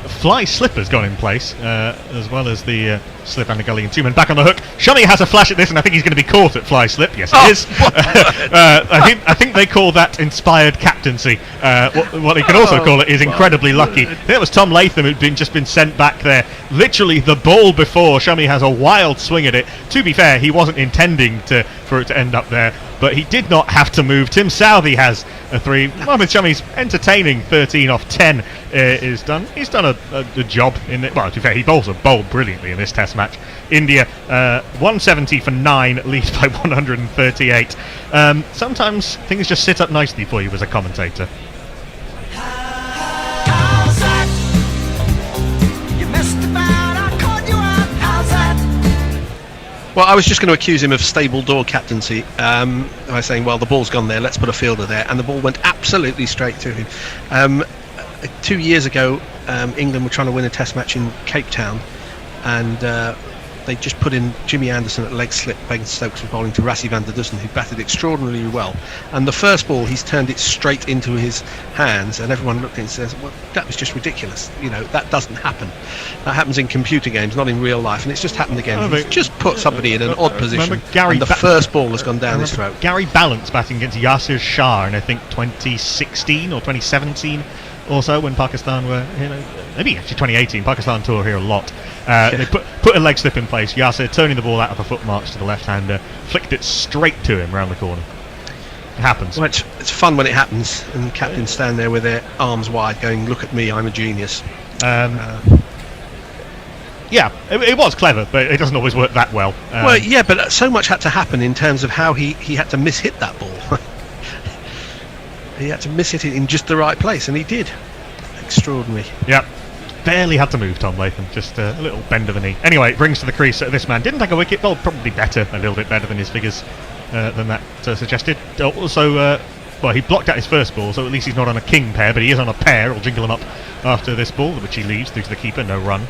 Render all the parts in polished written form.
Fly slip has gone in place, as well as the slip and the gully and two men back on the hook. Shami has a flash at this, and I think he's going to be caught at fly slip. Yes, he is. I think they call that inspired captaincy. What they can also call it is incredibly lucky. I think it was Tom Latham who'd just been sent back there. Literally the ball before. Shami has a wild swing at it. To be fair, he wasn't intending for it to end up there, but he did not have to move. Tim Southey has a 3. Mohamed Shami's entertaining 13 off 10 is done. He's done a job in it. Well, to be fair, he also bowled brilliantly in this Test match. India 170 for 9, lead by 138. Sometimes things just sit up nicely for you as a commentator. Well, I was just going to accuse him of stable door captaincy by saying, well, the ball's gone there, let's put a fielder there, and the ball went absolutely straight to him. 2 years ago, England were trying to win a Test match in Cape Town, and they just put in Jimmy Anderson at leg slip. Ben Stokes was bowling to Rassie van der Dussen, who batted extraordinarily well. And the first ball, he's turned it straight into his hands, and everyone looked at it and says, well, that was just ridiculous. You know, that doesn't happen. That happens in computer games, not in real life, and it's just happened again. He's just put somebody in an odd position, and the first ball has gone down his throat. Gary Balance batting against Yasir Shah in, I think, 2016 or 2017 or so, when Pakistan were, maybe actually 2018, Pakistan tour here a lot. They put a leg slip in place. Yasir turning the ball out of the footmarks to the left-hander, flicked it straight to him round the corner. It happens. Well, it's fun when it happens, and captains stand there with their arms wide going, look at me, I'm a genius. Yeah, it was clever, but it doesn't always work that well. Well, yeah, but so much had to happen in terms of how he had to miss-hit that ball. He had to miss-hit it in just the right place, and he did. Extraordinary. Yep. Barely had to move, Tom Latham. Just a little bend of the knee. Anyway, it brings to the crease. This man didn't take a wicket. Well, probably better, a little bit better than his figures than that suggested. Also, well, he blocked out his first ball, so at least he's not on a king pair, but he is on a pair. He'll jingle him up after this ball, which he leaves through to the keeper. No run.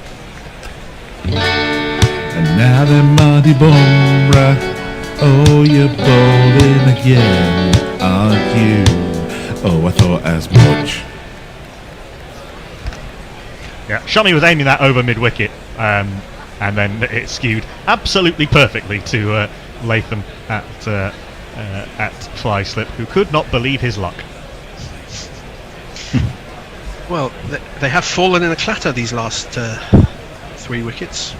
And now then, Marty Bumrah, oh, you're bowling again, aren't you? Oh, I thought as much. Yeah, Shami was aiming that over mid-wicket, and then it skewed absolutely perfectly to Latham at fly slip, who could not believe his luck. Well, they have fallen in a clatter these last 3 wickets.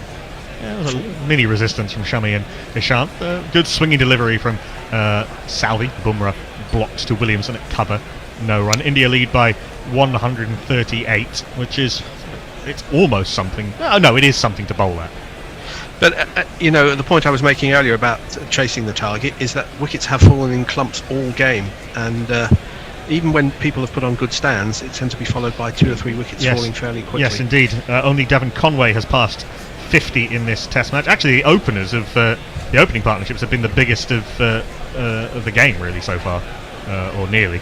Yeah, there was a mini resistance from Shami and Ishant. Good swinging delivery from Southey. Bumrah blocks to Williamson at cover. No run. India lead by 138, which is, it's almost something. No, it is something to bowl at. But the point I was making earlier about chasing the target is that wickets have fallen in clumps all game, and even when people have put on good stands, it tends to be followed by 2 or 3 wickets falling fairly quickly. Yes, indeed. Only Devon Conway has passed 50 in this Test match. Actually, the openers of the opening partnerships have been the biggest of the game, really, so far, or nearly.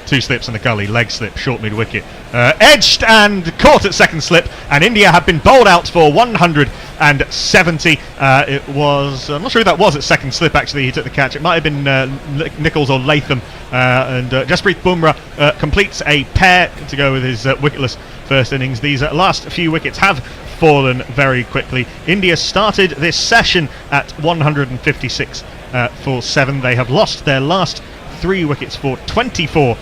2 slips in the gully, leg slip, short mid-wicket. Edged and caught at second slip, and India have been bowled out for 170. It was, I'm not sure who that was at second slip, actually, he took the catch. It might have been Nichols or Latham, and Jasprit Bumrah completes a pair to go with his wicketless first innings. These last few wickets have fallen very quickly. India started this session at 156 for 7. They have lost their last 3 wickets for 24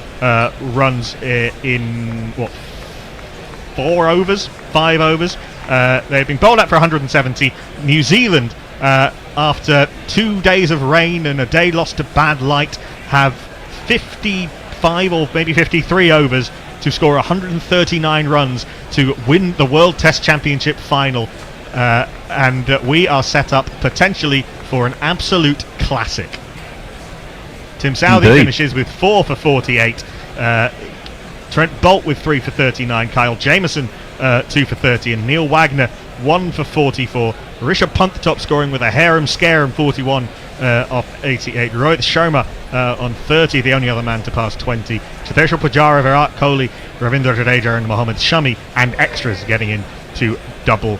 runs in 5 overs. They've been bowled out for 170. New Zealand, after 2 days of rain and a day lost to bad light, have 55 or maybe 53 overs to score 139 runs to win the World Test Championship final, and we are set up potentially for an absolute classic. Tim Southey finishes with 4 for 48. Trent Boult with 3 for 39. Kyle Jamieson 2 for 30, and Neil Wagner 1 for 44. Rishabh Pant top scoring with a harem-scarum 41 off 88. Rohit Sharma on 30, the only other man to pass 20. Cheteshwar Pujara, Virat Kohli, Ravindra Jadeja and Mohammad Shami, and extras getting into double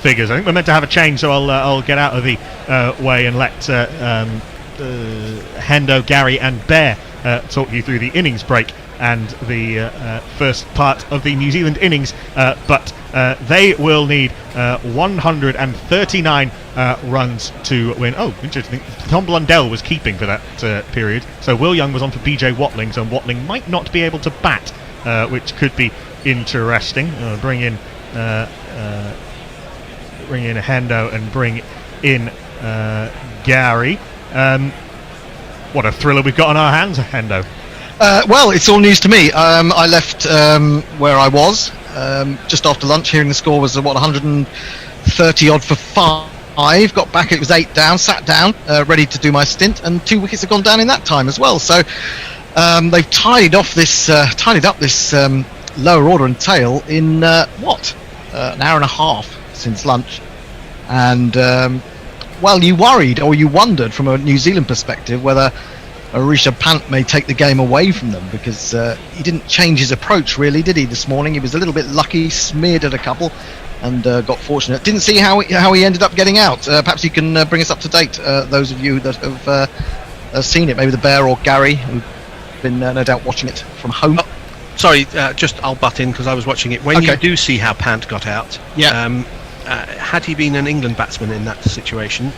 figures. I think we're meant to have a change, so I'll get out of the way and let Hendo, Gary and Bear talk you through the innings break and the first part of the New Zealand innings, but they will need 139 runs to win. Oh, interesting. Tom Blundell was keeping for that period, so Will Young was on for BJ Watling, so Watling might not be able to bat, which could be interesting. Bring in Hendo and bring in Gary. What a thriller we've got on our hands, Hendo. Well, it's all news to me. I left where I was just after lunch. Hearing the score was 130 odd for 5. Got back, it was 8 down. Sat down, ready to do my stint, and 2 wickets have gone down in that time as well. So they've tidied up this lower order and tail in an hour and a half since lunch. And well, you worried or you wondered from a New Zealand perspective whether Rishabh Pant may take the game away from them, because he didn't change his approach really, did he, this morning? He was a little bit lucky, smeared at a couple, and got fortunate. Didn't see how he ended up getting out. Perhaps you can bring us up to date, those of you that have seen it, maybe the Bear or Gary, who've been no doubt watching it from home. Oh, sorry, I'll butt in because I was watching it. When you do see how Pant got out, had he been an England batsman in that situation,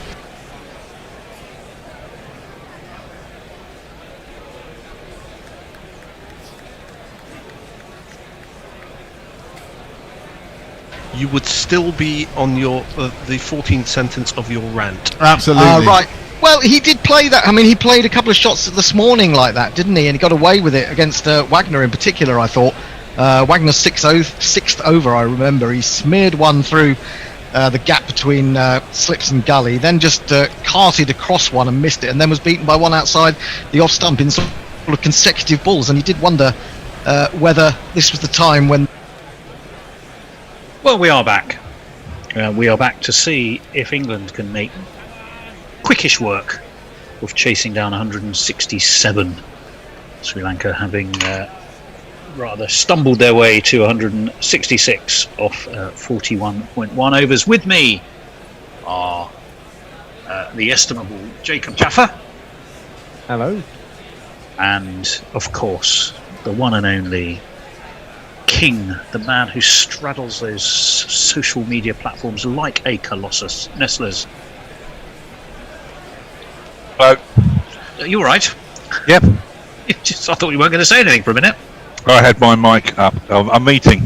you would still be on your the 14th sentence of your rant. Absolutely. Right. Well, he did play that. I mean, he played a couple of shots this morning like that, didn't he? And he got away with it against Wagner in particular, I thought. Wagner's sixth over, I remember. He smeared one through the gap between slips and gully, then just carted across one and missed it, and then was beaten by one outside the off stump in sort of consecutive balls. And you did wonder whether this was the time when... Well, we are back. We are back to see if England can make quickish work of chasing down 167. Sri Lanka having rather stumbled their way to 166 off 41.1 overs. With me are the estimable Jacob Jaffa. Hello. And, of course, the one and only King, the man who straddles those social media platforms like a colossus. Nestlers. Hello. Are you alright? Yep. I thought you weren't going to say anything for a minute. I had my mic up. I'm eating.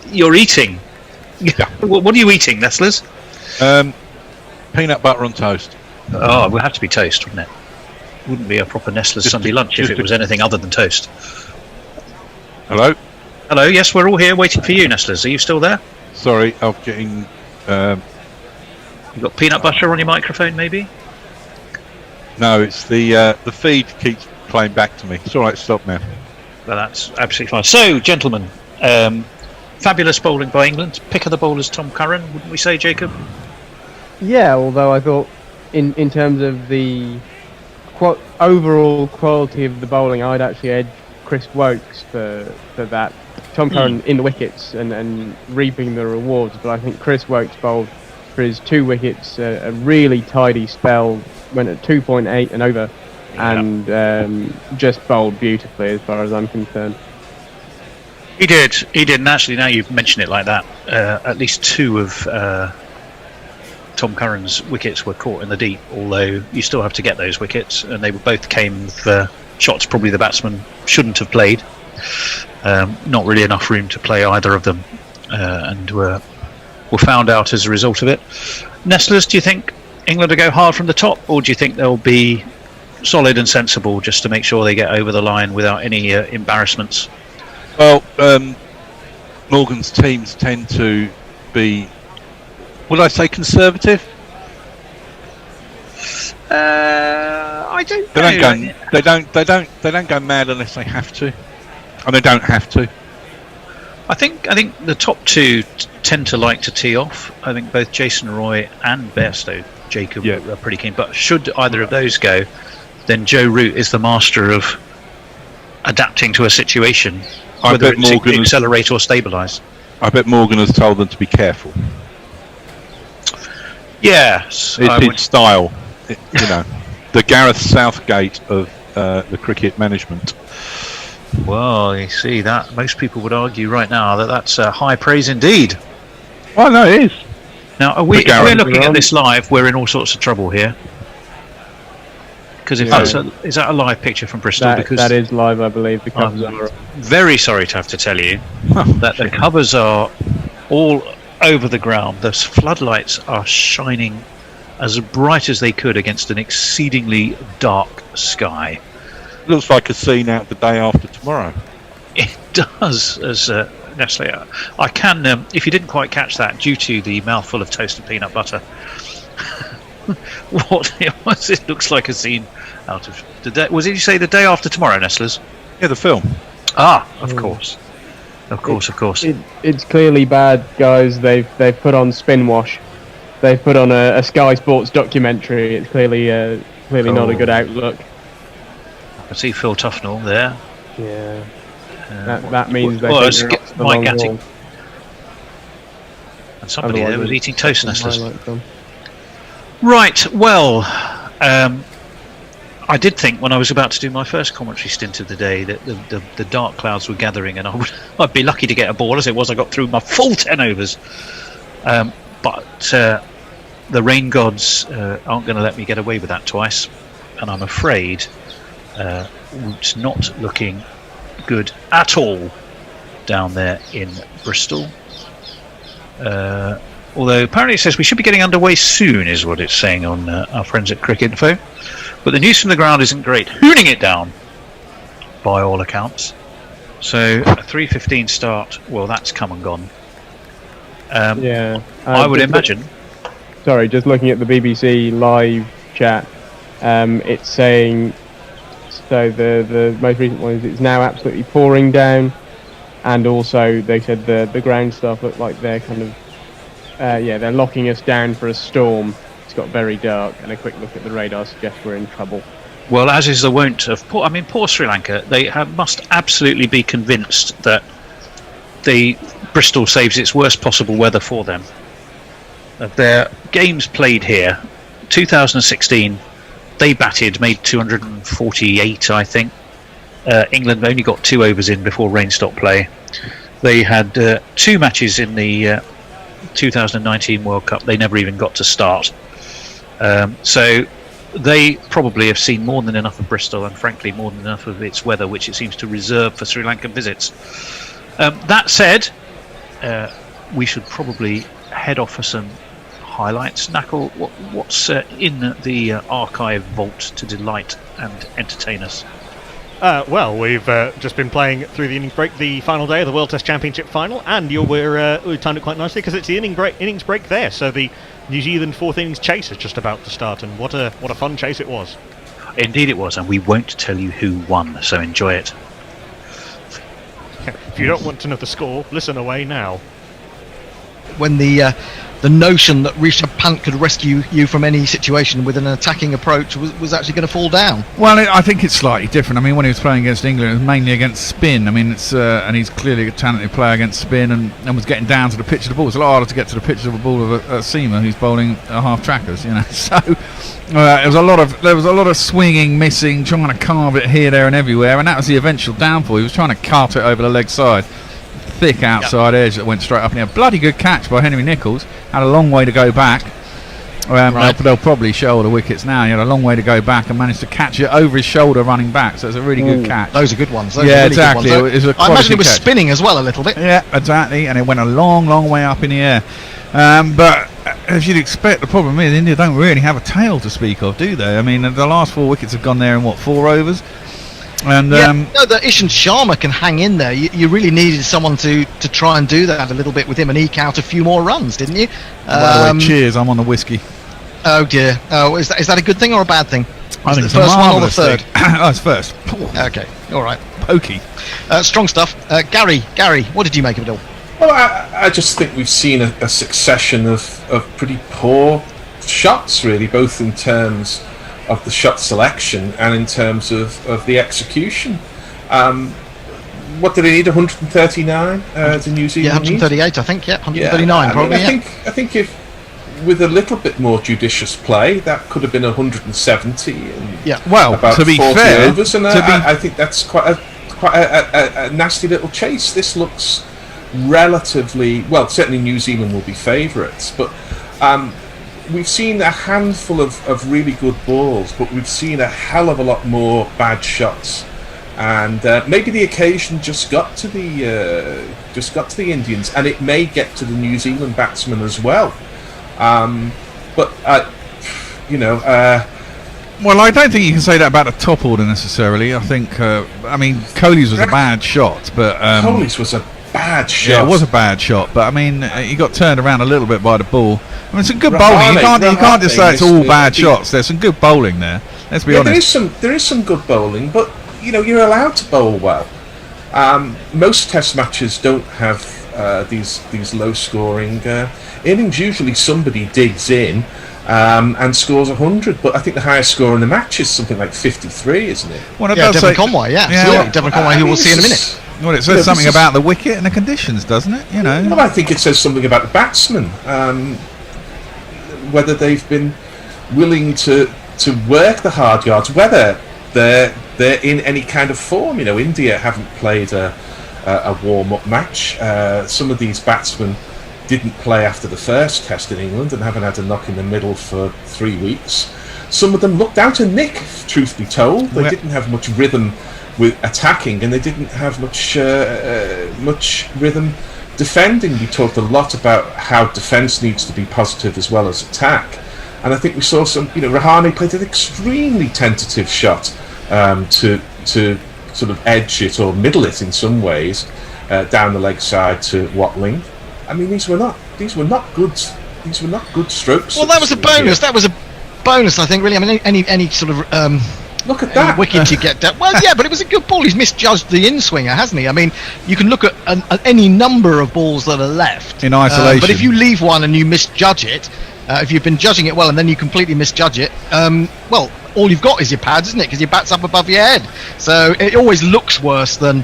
You're eating? Yeah. What are you eating, Nestlers? Peanut butter on toast. Oh, it would have to be toast, wouldn't it? Wouldn't be a proper Nestlers Sunday lunch if it was anything other than toast. Hello? Hello, yes, we're all here waiting for you, Nestlers. Are you still there? Sorry, I'm getting... You've got peanut butter on your microphone, maybe? No, it's the feed keeps playing back to me. It's alright, stop now. Well, that's absolutely fine. So, gentlemen, fabulous bowling by England. Pick of the bowlers, Tom Curran, wouldn't we say, Jacob? Yeah, although I thought in terms of the overall quality of the bowling, I'd actually edge Chris Wokes for that. Tom Curran in the wickets and reaping the rewards, but I think Chris Wokes bowled for his 2 wickets, a really tidy spell, went at 2.8 and over, and just bowled beautifully as far as I'm concerned. He did, and actually now you've mentioned it like that, at least 2 of Tom Curran's wickets were caught in the deep, although you still have to get those wickets, and they both came with shots probably the batsman shouldn't have played. Not really enough room to play either of them, and were found out as a result of it. Nestlers, do you think England will go hard from the top, or do you think they'll be solid and sensible just to make sure they get over the line without any embarrassments? Well, Morgan's teams tend to be, would I say, conservative? I don't know. They don't go mad unless they have to, and they don't have to. I think the top 2 tend to like to tee off. I think both Jason Roy and Bairstow, Jacob, are pretty keen. But should either of those go, then Joe Root is the master of adapting to a situation, whether it's accelerate or stabilise. I bet Morgan has told them to be careful. Yes, it's his style. The Gareth Southgate of the cricket management. Well, you see that most people would argue right now that that's high praise indeed. Oh no, it is. Now, if we're looking at this live, we're in all sorts of trouble here. Because if is that a live picture from Bristol? Because that is live, I believe. The covers are. Very sorry to have to tell you that the covers are all over the ground. The floodlights are shining as bright as they could against an exceedingly dark sky. Looks like a scene out the day after tomorrow. It does, as Nestle. I can, if you didn't quite catch that, due to the mouthful of toast and peanut butter, what it was, it looks like a scene out of the day. Was it you say the day after tomorrow, Nestlers? Yeah, the film. Ah, of course. Of course. It's clearly bad, guys. They've put on spin wash. They've put on a Sky Sports documentary. It's clearly not a good outlook. I see Phil Tufnell there. Yeah. That means they well, think they're off the Mike long Gatting. haul. And somebody there was eating toast, Nestlers. Highlights on. Right, well, I did think when I was about to do my first commentary stint of the day that the dark clouds were gathering and I'd be lucky to get a ball. As it was, I got through my full 10 overs. But the rain gods aren't going to let me get away with that twice. And I'm afraid it's not looking good at all down there in Bristol. Although apparently it says we should be getting underway soon, is what it's saying on our friends at Cricket Info. But the news from the ground isn't great. Hooning it down, by all accounts. So a 3:15 start. Well, that's come and gone. I would imagine. Sorry, just looking at the BBC live chat, it's saying. So the most recent one is it's now absolutely pouring down, and also they said the ground stuff looked like they're kind of they're locking us down for a storm. It's got very dark, and a quick look at the radar suggests we're in trouble. Well, as is the wont of poor Sri Lanka, they must absolutely be convinced that Bristol saves its worst possible weather for them. Of their games played here, 2016. They batted, made 248, I think. England only got 2 overs in before rain stopped play. They had 2 matches in the 2019 World Cup. They never even got to start. So they probably have seen more than enough of Bristol and, frankly, more than enough of its weather, which it seems to reserve for Sri Lankan visits. That said, we should probably head off for some highlights. Knuckle, what's in the archive vault to delight and entertain us? Well, we've just been playing through the innings break, the final day of the World Test Championship final, and we timed it quite nicely because it's the innings break there. So the New Zealand 4th innings chase is just about to start, and what a fun chase it was. Indeed it was, and we won't tell you who won, so enjoy it. If you don't want to know the score, listen away now. When the notion that Rishabh Pant could rescue you from any situation with an attacking approach was actually going to fall down. Well, I think it's slightly different. I mean, when he was playing against England, it was mainly against spin. I mean, it's and he's clearly a talented player against spin, and was getting down to the pitch of the ball. It's a lot harder to get to the pitch of the ball of a seamer who's bowling half trackers, you know. So there was a lot of swinging, missing, trying to carve it here, there, and everywhere, and that was the eventual downfall. He was trying to cart it over the leg side. Thick outside edge that went straight up in the air. Bloody good catch by Henry Nicholls. Had a long way to go back. They'll probably show all the wickets now. He had a long way to go back and managed to catch it over his shoulder running back. So it's a really good catch. Those are good ones. Exactly. Good ones. I imagine it was spinning as well a little bit. Yeah, exactly. And it went a long, long way up in the air. But as you'd expect, the problem is India don't really have a tail to speak of, do they? I mean, the last 4 wickets have gone there in 4 overs. And that Ishant Sharma can hang in there. You really needed someone to try and do that a little bit with him and eke out a few more runs, didn't you? By the way, cheers, I'm on the whiskey. Oh dear. Oh, is that a good thing or a bad thing? I think it's it's the first one or the marvellous third? Oh, it's first. Okay, all right. Pokey. Strong stuff. Gary, what did you make of it all? Well, I just think we've seen a succession of pretty poor shots, really, both in terms of the shot selection and in terms of the execution. What did they need? 139 to New Zealand? Yeah, 138, I think. Yeah, 139 probably. I think if with a little bit more judicious play, that could have been 170. And well, about to be 40 fair, overs, and I think that's quite quite a nasty little chase. This looks relatively well. Certainly, New Zealand will be favourites, but we've seen a handful of really good balls, but we've seen a hell of a lot more bad shots. And maybe the occasion just got to the Indians, and it may get to the New Zealand batsmen as well. Well, I don't think you can say that about the top order necessarily. I think, Kohli's was a bad shot, but Kohli's was a bad shot. Yeah, it was a bad shot, but he got turned around a little bit by the ball. I mean, some good bowling. You can't just say it's all bad shots. There's some good bowling there. Let's be honest. There is some good bowling, but you're allowed to bowl well. Most Test matches don't have these low scoring innings. Usually somebody digs in and scores 100, but I think the highest score in the match is something like 53, isn't it? Well, Devon Conway, absolutely. Devon Conway, who we'll see in a minute. Well, it says something about the wicket and the conditions, doesn't it? Well, I think it says something about the batsmen, whether they've been willing to work the hard yards, whether they're in any kind of form. India haven't played a warm-up match. Some of these batsmen didn't play after the first test in England and haven't had a knock in the middle for 3 weeks. Some of them looked out of nick, truth be told. They didn't have much rhythm with attacking, and they didn't have much rhythm defending. We talked a lot about how defence needs to be positive as well as attack, and I think we saw some. Rahane played an extremely tentative shot to sort of edge it or middle it in some ways down the leg side to Watling. I mean, these were not good strokes. Well, that was a bonus. That was a bonus, I think. Really, I mean, any sort of look at that wicket you get down. Well, yeah, but it was a good ball. He's misjudged the in-swinger, hasn't he? I mean, you can look at any number of balls that are left in isolation. But if you leave one and you misjudge it, if you've been judging it well and then you completely misjudge it, well, all you've got is your pads, isn't it? Because your bat's up above your head, so it always looks worse than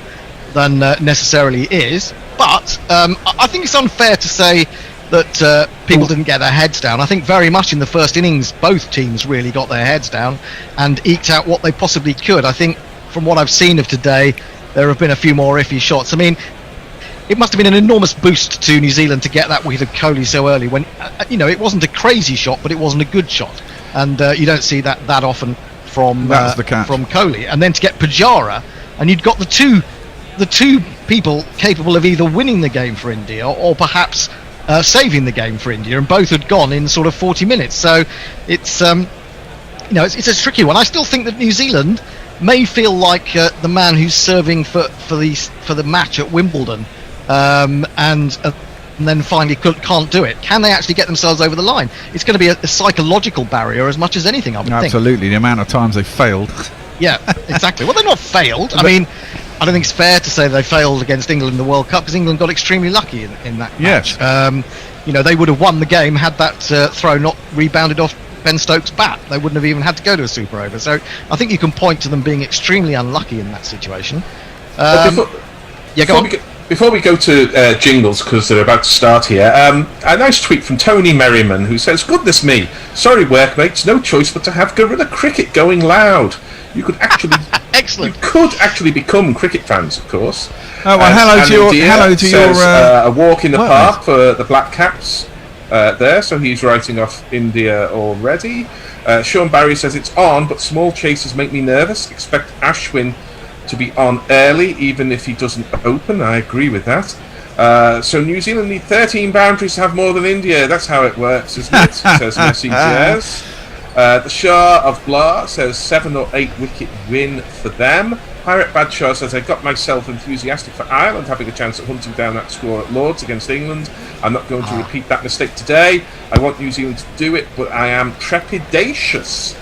necessarily is. But I think it's unfair to say that people didn't get their heads down. I think very much in the first innings, both teams really got their heads down and eked out what they possibly could. I think from what I've seen of today, there have been a few more iffy shots. I mean, it must have been an enormous boost to New Zealand to get that wicket of Kohli so early when, it wasn't a crazy shot, but it wasn't a good shot. And you don't see that often from Kohli. And then to get Pujara, and you'd got the two people capable of either winning the game for India or perhaps saving the game for India, and both had gone in sort of 40 minutes. So it's it's a tricky one. I still think that New Zealand may feel like the man who's serving for the match at Wimbledon, and then finally can't do it. Can they actually get themselves over the line? It's going to be a psychological barrier as much as anything, I would think. Absolutely, the amount of times they failed. Yeah, exactly. Well, they're not failed. I mean, I don't think it's fair to say they failed against England in the World Cup, because England got extremely lucky in that match. They would have won the game had that throw not rebounded off Ben Stokes' bat. They wouldn't have even had to go to a super over. So I think you can point to them being extremely unlucky in that situation. Before we go to jingles, because they're about to start here, a nice tweet from Tony Merriman, who says, "Goodness me, sorry workmates, no choice but to have guerrilla cricket going loud. You could actually, excellent. You could actually become cricket fans, of course." Oh, well, hello to your a walk in the park for the Black Caps there. So he's writing off India already. Sean Barry says it's on, but small chases make me nervous. Expect Ashwin to be on early, even if he doesn't open. I agree with that. So New Zealand need 13 boundaries to have more than India. That's how it works, isn't it? Says Messi Jazz. The Shah of Blah says 7 or 8 wicket win for them. Pirate Badshaw says, I got myself enthusiastic for Ireland having a chance at hunting down that score at Lords against England. I'm not going to repeat that mistake today. I want New Zealand to do it, but I am trepidatious.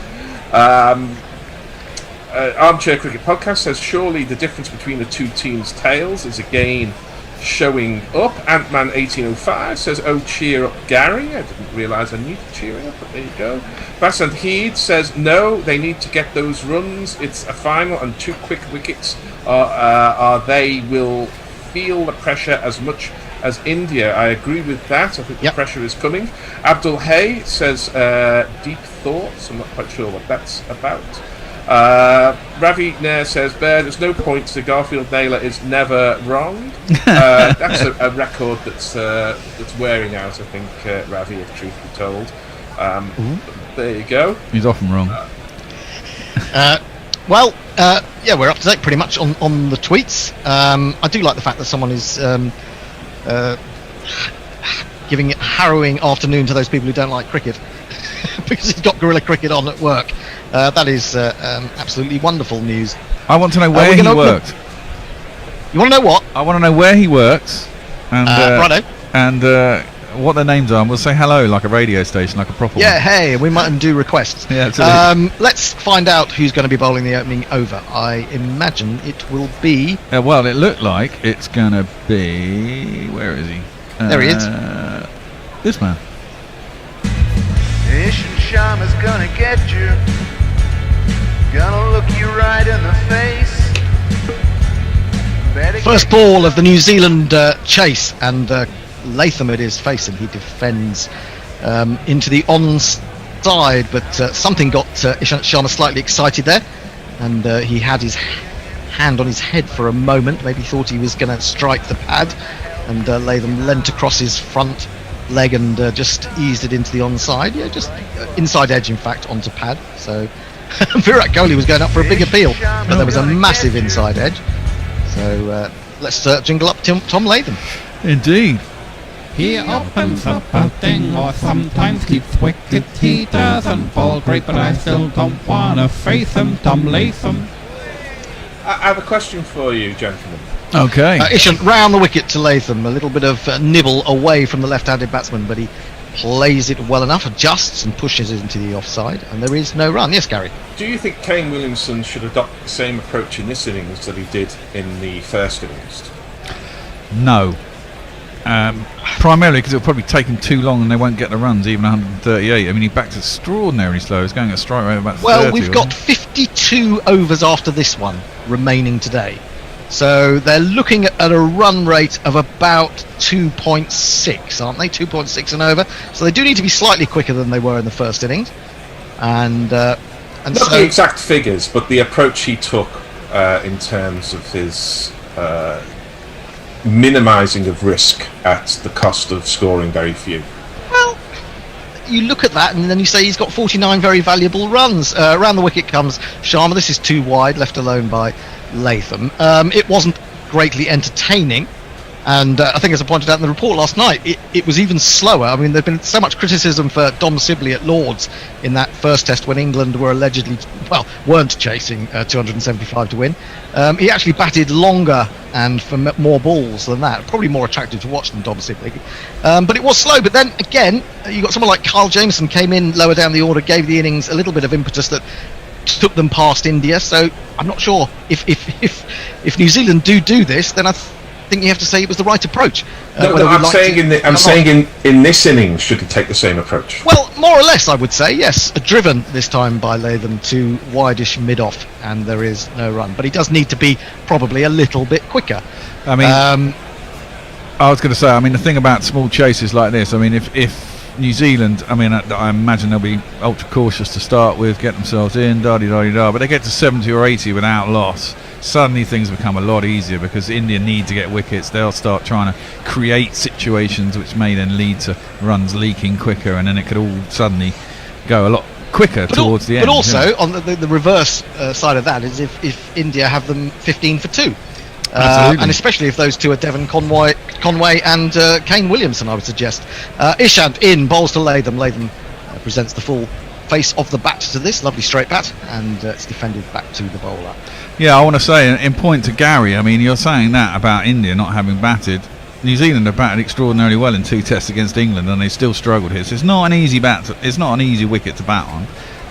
Armchair Cricket Podcast says, surely the difference between the two teams' tails is again showing up. Ant-Man 1805 says, oh, cheer up Gary. I didn't realise I needed cheering up, but there you go. Vasant Heed says, no, they need to get those runs. It's a final and 2 quick wickets, they will feel the pressure as much as India. I agree with that. I think the pressure is coming. Abdul Hay says, deep thoughts. I'm not quite sure what that's about. Ravi Nair says, Bear, there's no point to Garfield Naylor is never wrong. That's a record that's wearing out, I think, Ravi, if truth be told. There you go. He's often wrong. Yeah, we're up to date pretty much on the tweets. I do like the fact that someone is giving a harrowing afternoon to those people who don't like cricket because he's got Guerrilla Cricket on at work. That is absolutely wonderful news. I want to know where he works. You want to know what? I want to know where he works and righto. And what their names are, and we'll say hello like a radio station, like a proper one. Hey, we might do requests. Yeah, absolutely. Let's find out who's going to be bowling the opening over. I imagine it will be... well, it looked like it's going to be... Where is he? There he is. This man. Ishan Sharma's gonna get you. Gonna look you right in the face. First ball of the New Zealand chase, and Latham it is facing. He defends into the onside, but something got Ishant Sharma slightly excited there, and he had his hand on his head for a moment. Maybe thought he was going to strike the pad, and Latham leant across his front leg and just eased it into the onside. Yeah, just inside edge, in fact, onto pad. So Virat Kohli was going up for a big appeal, but there was a massive inside edge. So let's jingle up Tom Latham. Indeed. He opens up a thing or sometimes keeps wicket. He doesn't bowl great, but I still don't wanna face him, Tom Latham. I have a question for you, gentlemen. Okay. Ishant round the wicket to Latham. A little bit of nibble away from the left-handed batsman, but he plays it well enough, adjusts and pushes it into the offside, and there is no run. Yes, Gary? Do you think Kane Williamson should adopt the same approach in this innings that he did in the first innings? No. Primarily because it'll probably take him too long and they won't get the runs, even 138. I mean, he backed extraordinarily slow. He's going at a strike rate of about 30. Well, we've got 52 overs after this one remaining today. So they're looking at a run rate of about 2.6, aren't they? 2.6 and over. So they do need to be slightly quicker than they were in the first innings. And not the exact figures, but the approach he took in terms of his minimising of risk at the cost of scoring very few. Well, you look at that and then you say he's got 49 very valuable runs. Around the wicket comes Sharma. This is too wide, left alone by Latham. It wasn't greatly entertaining, and I think, as I pointed out in the report last night, it was even slower. I mean, there's been so much criticism for Dom Sibley at Lords in that first test when England were allegedly, weren't chasing 275 to win. He actually batted longer and for more balls than that. Probably more attractive to watch than Dom Sibley. But it was slow. But then again, you got someone like Kyle Jameson came in lower down the order, gave the innings a little bit of impetus that took them past India. So I'm not sure if New Zealand do this, then I think you have to say it was the right approach. I'm saying in this innings, should he take the same approach? Well, more or less, I would say yes. Driven this time by Latham to wideish mid-off, and there is no run. But he does need to be probably a little bit quicker. I mean, I was going to say, I mean, the thing about small chases like this, I mean, if New Zealand, I mean, I imagine they'll be ultra cautious to start with, get themselves in, da-di-da-di-da, but they get to 70 or 80 without loss. Suddenly things become a lot easier because India need to get wickets. They'll start trying to create situations which may then lead to runs leaking quicker, and then it could all suddenly go a lot quicker towards the end. But also, on the reverse side of that is if India have them 15 for 2. And especially if those two are Devon Conway and Kane Williamson, I would suggest. Ishant in, bowls to Latham. Latham presents the full face of the bat to this lovely straight bat, and it's defended back to the bowler. Yeah, I want to say, in point to Gary, I mean, you're saying that about India not having batted. New Zealand have batted extraordinarily well in 2 tests against England, and they still struggled here. So it's not an easy it's not an easy wicket to bat on.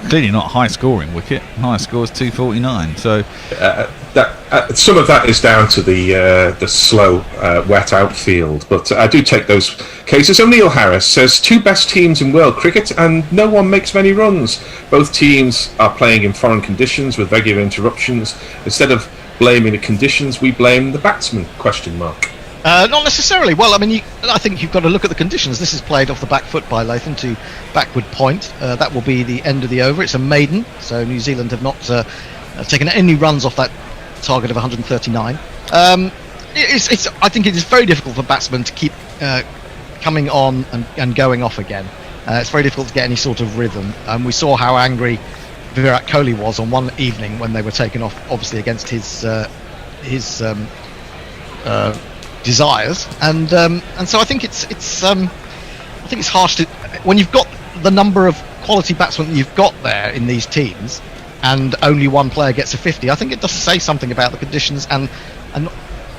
Clearly not a high-scoring wicket. Highest score is 249. So some of that is down to the slow, wet outfield. But I do take those cases. O'Neill Harris says 2 best teams in world cricket, and no one makes many runs. Both teams are playing in foreign conditions with regular interruptions. Instead of blaming the conditions, we blame the batsman? Not necessarily. Well, I mean, I think you've got to look at the conditions. This is played off the back foot by Latham to backward point. That will be the end of the over. It's a maiden, so New Zealand have not taken any runs off that target of 139. I think it is very difficult for batsmen to keep coming on and going off again. It's very difficult to get any sort of rhythm. We saw how angry Virat Kohli was on one evening when they were taken off, obviously against his desires, and so I think it's harsh to, when you've got the number of quality batsmen that you've got there in these teams, and only one player gets a 50. I think it does say something about the conditions and not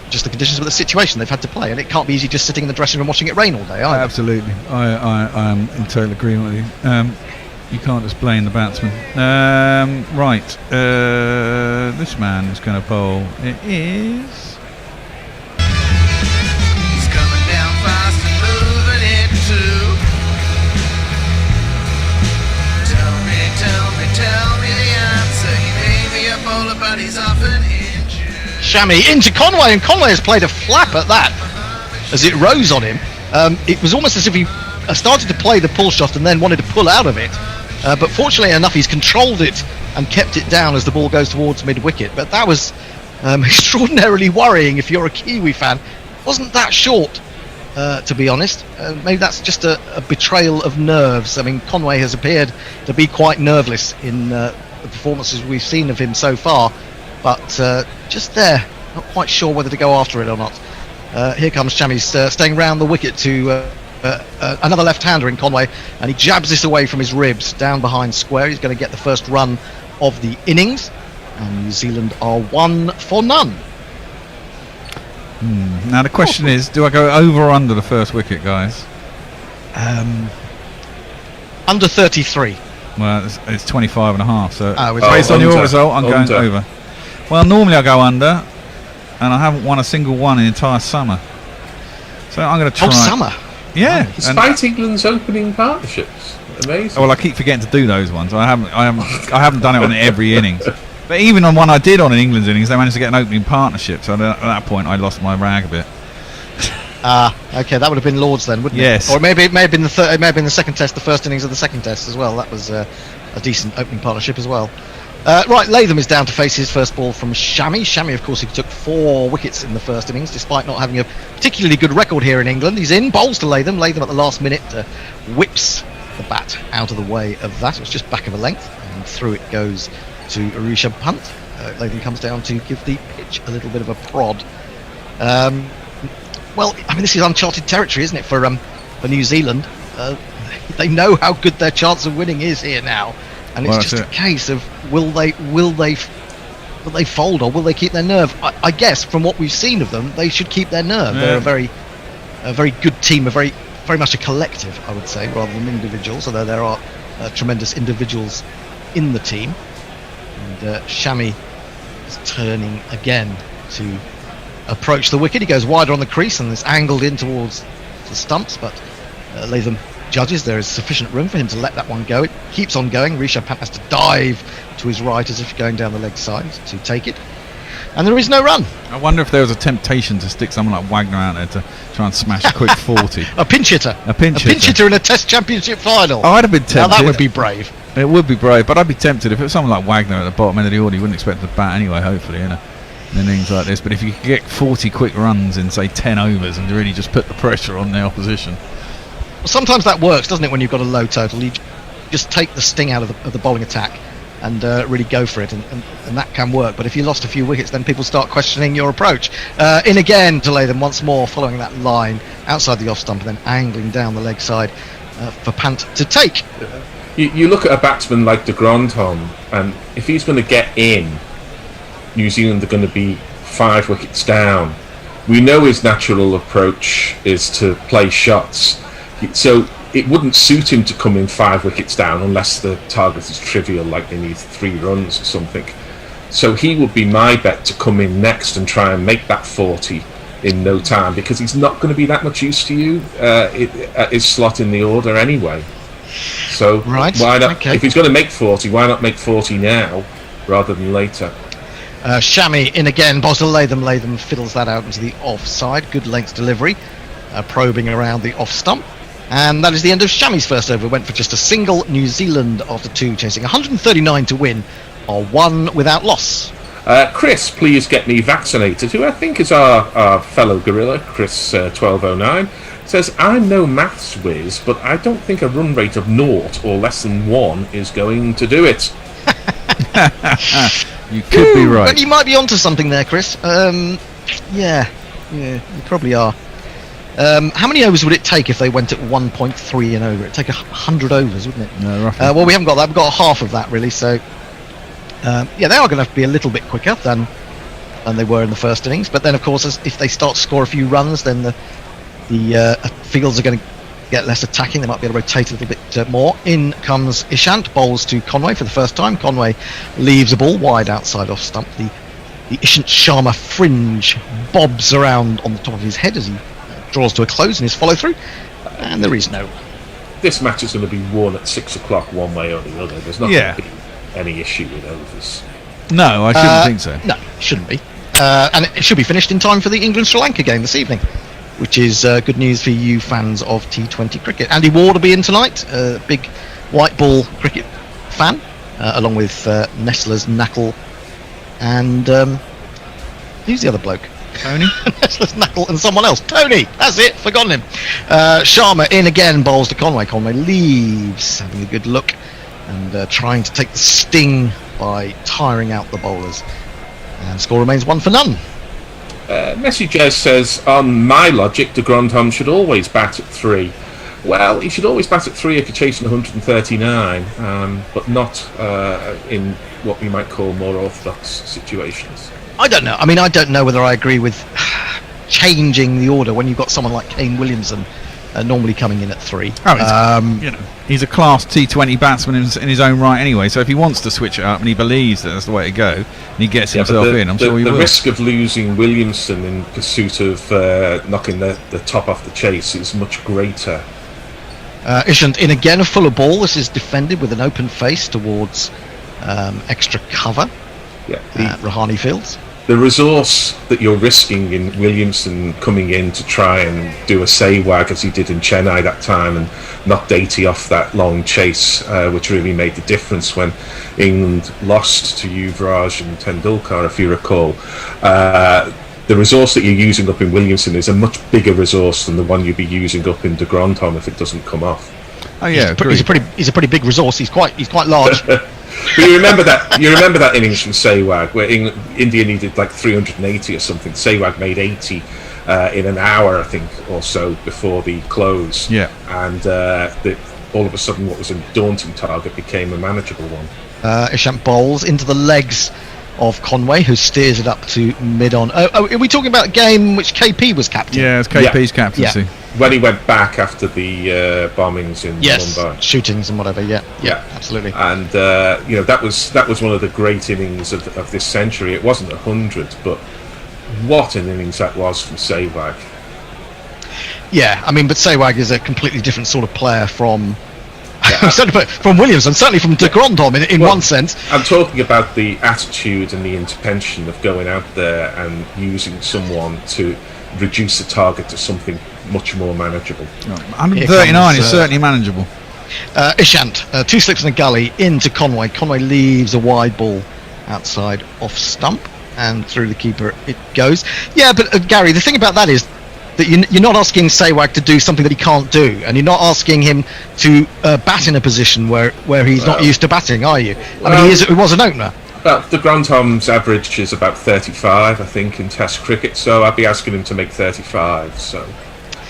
just the conditions, but the situation they've had to play, and it can't be easy just sitting in the dressing room watching it rain all day either. Absolutely, I am in total agreement with you. You can't just blame the batsman. Right, this man is going to bowl. It is. Shami into Conway, and Conway has played a flap at that as it rose on him. It was almost as if he started to play the pull shot and then wanted to pull out of it, but fortunately enough he's controlled it and kept it down as the ball goes towards mid-wicket. But that was extraordinarily worrying if you're a Kiwi fan. Wasn't that short, to be honest. Maybe that's just a betrayal of nerves. I mean, Conway has appeared to be quite nerveless in the performances we've seen of him so far, but just there, not quite sure whether to go after it or not. Here comes Shami, staying round the wicket to another left-hander in Conway, and he jabs this away from his ribs down behind square. He's going to get the first run of the innings, and New Zealand are 1 for none. Now the question is, do I go over or under the first wicket, guys? Under 33. Well, it's 25 and a half, so it's based on under. your result, I'm going over. Well, normally I go under, and I haven't won a single one in the entire summer. So I'm going to try. Oh, summer? Yeah. Despite England's opening partnerships. Amazing. Well, I keep forgetting to do those ones. I haven't done it on every innings. But even on one I did on an England's innings, they managed to get an opening partnership. So at that point, I lost my rag a bit. Okay, that would have been Lord's then, wouldn't Yes. it? Or maybe it may have been the second test, the first innings of the second test as well. That was a decent opening partnership as well. Right, Latham is down to face his first ball from Shami. Shami, of course, he took 4 wickets in the first innings, despite not having a particularly good record here in England. He's in, bowls to Latham. Latham at the last minute whips the bat out of the way of that. It was just back of a length, and through it goes to Rishabh Pant. Latham comes down to give the pitch a little bit of a prod. Well, I mean, this is uncharted territory, isn't it, for New Zealand? They know how good their chance of winning is here now, and it's just a case of will they fold or will they keep their nerve? I guess from what we've seen of them, they should keep their nerve. Yeah. They're a very good team, very much a collective, I would say, rather than individuals. Although there are tremendous individuals in the team. And Shami is turning again to approach the wicket. He goes wider on the crease and is angled in towards the stumps, but Latham judges there is sufficient room for him to let that one go. It keeps on going. Rishabh Pant has to dive to his right as if going down the leg side to take it, and there is no run. I wonder if there was a temptation to stick someone like Wagner out there to try and smash a quick 40. A pinch hitter in a Test Championship final. Oh, I'd have been tempted. Now that would be brave. It would be brave, but I'd be tempted if it was someone like Wagner at the bottom end of the order. You wouldn't expect to bat anyway, hopefully, in innings like this. But if you could get 40 quick runs in, say, 10 overs and really just put the pressure on the opposition. Well, sometimes that works, doesn't it, when you've got a low total? You just take the sting out of the bowling attack and really go for it, and that can work. But if you lost a few wickets, then people start questioning your approach. In again to Latham once more, following that line outside the off stump and then angling down the leg side for Pant to take. You look at a batsman like de Grandhomme, and if he's going to get in, New Zealand are going to be 5 wickets down. We know his natural approach is to play shots, so it wouldn't suit him to come in 5 wickets down unless the target is trivial, like they need 3 runs or something. So he would be my bet to come in next and try and make that 40 in no time, because he's not going to be that much use to you at his slot in the order anyway. So why not? Okay. If he's going to make 40, why not make 40 now rather than later? Shami in again, bowls to Latham, fiddles that out into the offside. Good length delivery, probing around the off stump. And that is the end of Shami's first over. Went for just a single. New Zealand after 2, chasing 139 to win, are 1 without loss. Chris, please get me vaccinated, who I think is our fellow gorilla, Chris 1209, says, I'm no maths whiz, but I don't think a run rate of 0 or less than 1 is going to do it. You could be right. But you might be onto something there, Chris. Yeah, you probably are. How many overs would it take if they went at 1.3 and over? It'd take 100 overs, wouldn't it? No, roughly. Well, we haven't got that. We've got half of that, really. So, yeah, they are going to have to be a little bit quicker than they were in the first innings. But then, of course, if they start to score a few runs, then the fields are going to get less attacking. They might be able to rotate a little bit more. In comes Ishant, bowls to Conway for the first time. Conway leaves a ball wide outside off stump. The Ishant Sharma fringe bobs around on the top of his head as he draws to a close in his follow through, and there is no. This match is going to be won at 6 o'clock one way or the other. There's not going to be any issue with overs. No, I shouldn't think so. No, it shouldn't be. And it should be finished in time for the England-Sri Lanka game this evening, which is good news for you fans of T20 cricket. Andy Ward will be in tonight, big white ball cricket fan, along with Nestler's Knuckle and who's the other bloke? Tony? Nestler's Knuckle and someone else. Tony! That's it, forgotten him. Sharma in again, bowls to Conway. Conway leaves, having a good look and trying to take the sting by tiring out the bowlers. And score remains 1 for none. Messi Jez says, on my logic, de Grandhomme should always bat at 3. Well, he should always bat at 3 if you're chasing 139, but not in what we might call more orthodox situations. I don't know. I mean, I don't know whether I agree with changing the order when you've got someone like Kane Williamson normally coming in at 3. He's a class T20 batsman in his own right anyway, so if he wants to switch it up and he believes that that's the way to go, and he gets himself in, I'm sure he will. The risk of losing Williamson in pursuit of knocking the top off the chase is much greater. Ishant in again, a fuller ball. This is defended with an open face towards extra cover at Rahani Fields. The resource that you're risking in Williamson coming in to try and do a Sehwag as he did in Chennai that time and knock Datey off that long chase, which really made the difference when England lost to Yuvraj and Tendulkar, if you recall. The resource that you're using up in Williamson is a much bigger resource than the one you'd be using up in de Grandhomme if it doesn't come off. Oh yeah, he's a pretty big resource. He's quite large. But you remember that innings from Sehwag where India needed like 380 or something. Sehwag made 80 in an hour, I think, or so before the close. Yeah. And all of a sudden, what was a daunting target became a manageable one. Ishant bowls into the legs of Conway, who steers it up to mid-on. Oh, are we talking about a game which KP was captain? Yeah, it's KP's captaincy. Yeah. When he went back after the bombings in Mumbai. Shootings and whatever. Yeah, absolutely. And that was one of the great innings of this century. It wasn't 100, but what an innings that was from Sehwag. Yeah, I mean, but Sehwag is a completely different sort of player from Williamson, certainly from de Grandhomme in one sense. I'm talking about the attitude and the intention of going out there and using someone to reduce the target to something much more manageable. 139 is certainly manageable. Ishant, 2 slips in a gully into Conway. Conway leaves a wide ball outside off stump and through the keeper it goes. Yeah, but Gary, the thing about that is that you're not asking Sehwag to do something that he can't do, and you're not asking him to bat in a position where he's not used to batting, are you? I mean, he was an opener. Well, de Grandhomme's average is about 35, I think, in Test cricket, so I'd be asking him to make 35, so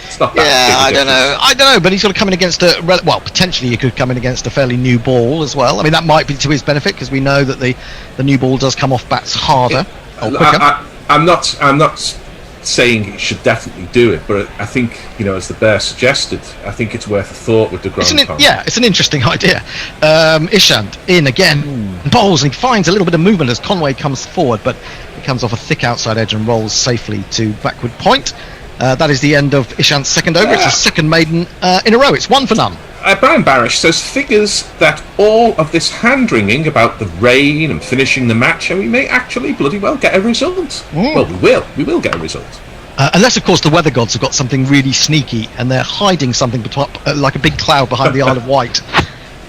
it's not that big a difference. I don't know, but he's got to come in against potentially he could come in against a fairly new ball as well. I mean, that might be to his benefit, because we know that the new ball does come off bats harder or quicker. I'm not saying he should definitely do it, but I think, as the Bear suggested, I think it's worth a thought with de Grandhomme. It's an interesting idea. Ishant in again, bowls, and he finds a little bit of movement as Conway comes forward, but he comes off a thick outside edge and rolls safely to backward point. That is the end of Ishant's second over. It's his second maiden in a row. It's 1 for none. Brian Barish says figures that all of this hand-wringing about the rain and finishing the match, and we may actually bloody well get a result. Well, we will get a result. Unless, of course, the weather gods have got something really sneaky and they're hiding something like a big cloud behind the Isle of Wight.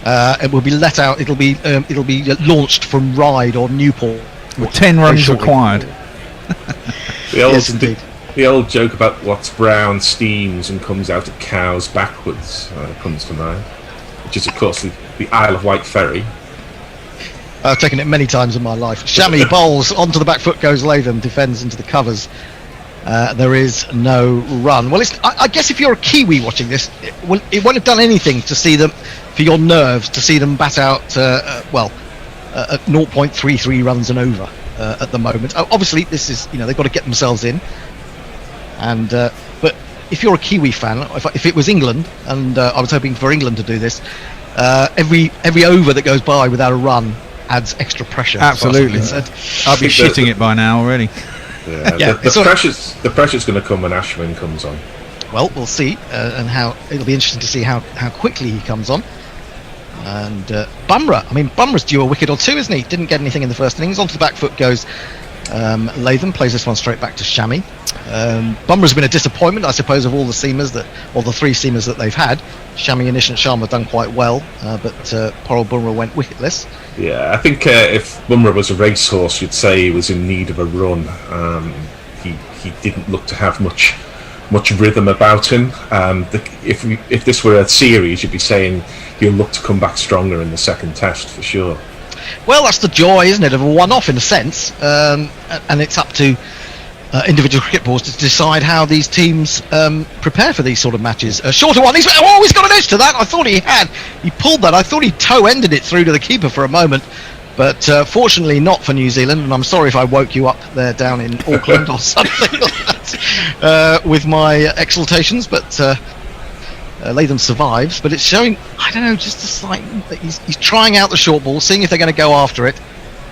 It will be let out. It'll be launched from Ryde or Newport. With 10 runs required. Yes, indeed. The old joke about what's brown steams and comes out of cows backwards comes to mind, which is, of course, the Isle of Wight ferry. I've taken it many times in my life. Chamois bowls, onto the back foot goes Latham, defends into the covers. There is no run. Well, I guess if you're a Kiwi watching this, it won't have done anything to see them, for your nerves, to see them bat out, at 0.33 runs and over at the moment. Obviously, this is, they've got to get themselves in. And but if you're a Kiwi fan, if it was England, and I was hoping for England to do this, every over that goes by without a run adds extra pressure. Absolutely. I'll be shitting it by now already. Yeah, the pressure's going to come when Ashwin comes on. Well, we'll see, and how it'll be interesting to see how quickly he comes on. And Bumrah's due a wicket or two, isn't he? Didn't get anything in the first innings. Onto the back foot goes Latham, plays this one straight back to Chamois. Bumrah's been a disappointment, I suppose, of all the seamers the three seamers that they've had. Chamois and Ishant Sharma have done quite well, but poor old Bumrah went wicketless. Yeah, I think if Bumrah was a racehorse, you'd say he was in need of a run. He didn't look to have much rhythm about him. If this were a series, you'd be saying he'll look to come back stronger in the second test for sure. Well, that's the joy, isn't it, of a one-off in a sense, and it's up to individual cricket boards to decide how these teams prepare for these sort of matches. A shorter one. He's got an edge to that. I thought he had. He pulled that. I thought he toe-ended it through to the keeper for a moment, but fortunately not for New Zealand. And I'm sorry if I woke you up there down in Auckland or something like that with my exultations, but Latham survives. But it's showing, I don't know, just a slight. He's trying out the short ball, seeing if they're going to go after it.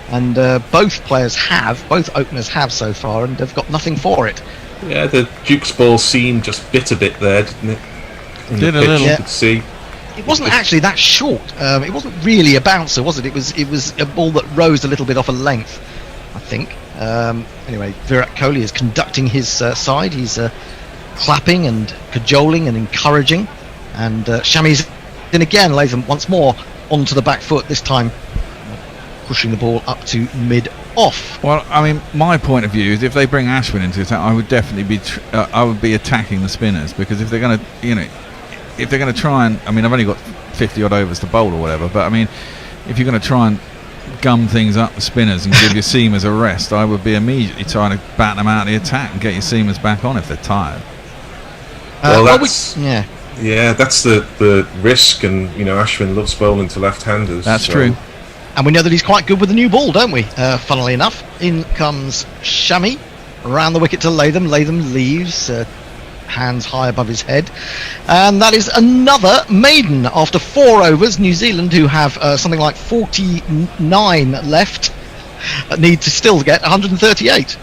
And both openers have so far, and they've got nothing for it. Yeah, the Duke's ball seemed just bit a bit there, didn't it? Did a little. You could see. It wasn't actually that short. It wasn't really a bouncer, was it? It was a ball that rose a little bit off a length, I think. Anyway, Virat Kohli is conducting his side. He's clapping and cajoling and encouraging. And Chamois in again. Latham once more onto the back foot, this time pushing the ball up to mid-off. Well, I mean, my point of view is if they bring Ashwin into attack, I would definitely be attacking the spinners, because if they're going to, try and, I mean, I've only got 50 odd overs to bowl or whatever, but I mean, if you're going to try and gum things up the spinners and give your seamers a rest, I would be immediately trying to bat them out of the attack and get your seamers back on if they're tired. That's the risk, and Ashwin loves bowling to left-handers. That's true. And we know that he's quite good with the new ball, don't we? Funnily enough, in comes Chamois, around the wicket to Latham. Latham leaves, hands high above his head. And that is another maiden after 4 overs. New Zealand, who have something like 49 left, need to still get 138.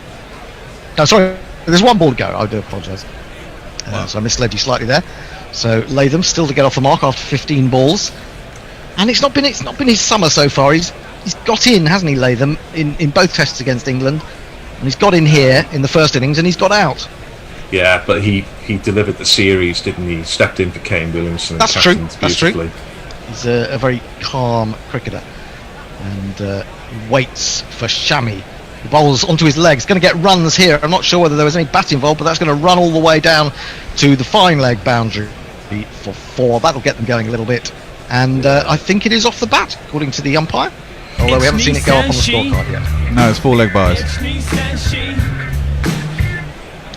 No, sorry, there's one ball to go. I do apologise. So I misled you slightly there. So Latham still to get off the mark after 15 balls. And it's not been his summer so far. He's got in, hasn't he, Latham, in both tests against England, and he's got in here in the first innings, and he's got out. Yeah, but he delivered the series, didn't he? Stepped in for Kane Williamson. That's true. He's a very calm cricketer, and waits for Chamois. He bowls onto his legs, going to get runs here. I'm not sure whether there was any bat involved, but that's going to run all the way down to the fine leg boundary for 4. That'll get them going a little bit. And I think it is off the bat, according to the umpire. Although we haven't seen it go up on the scorecard yet. No, it's 4 leg byes.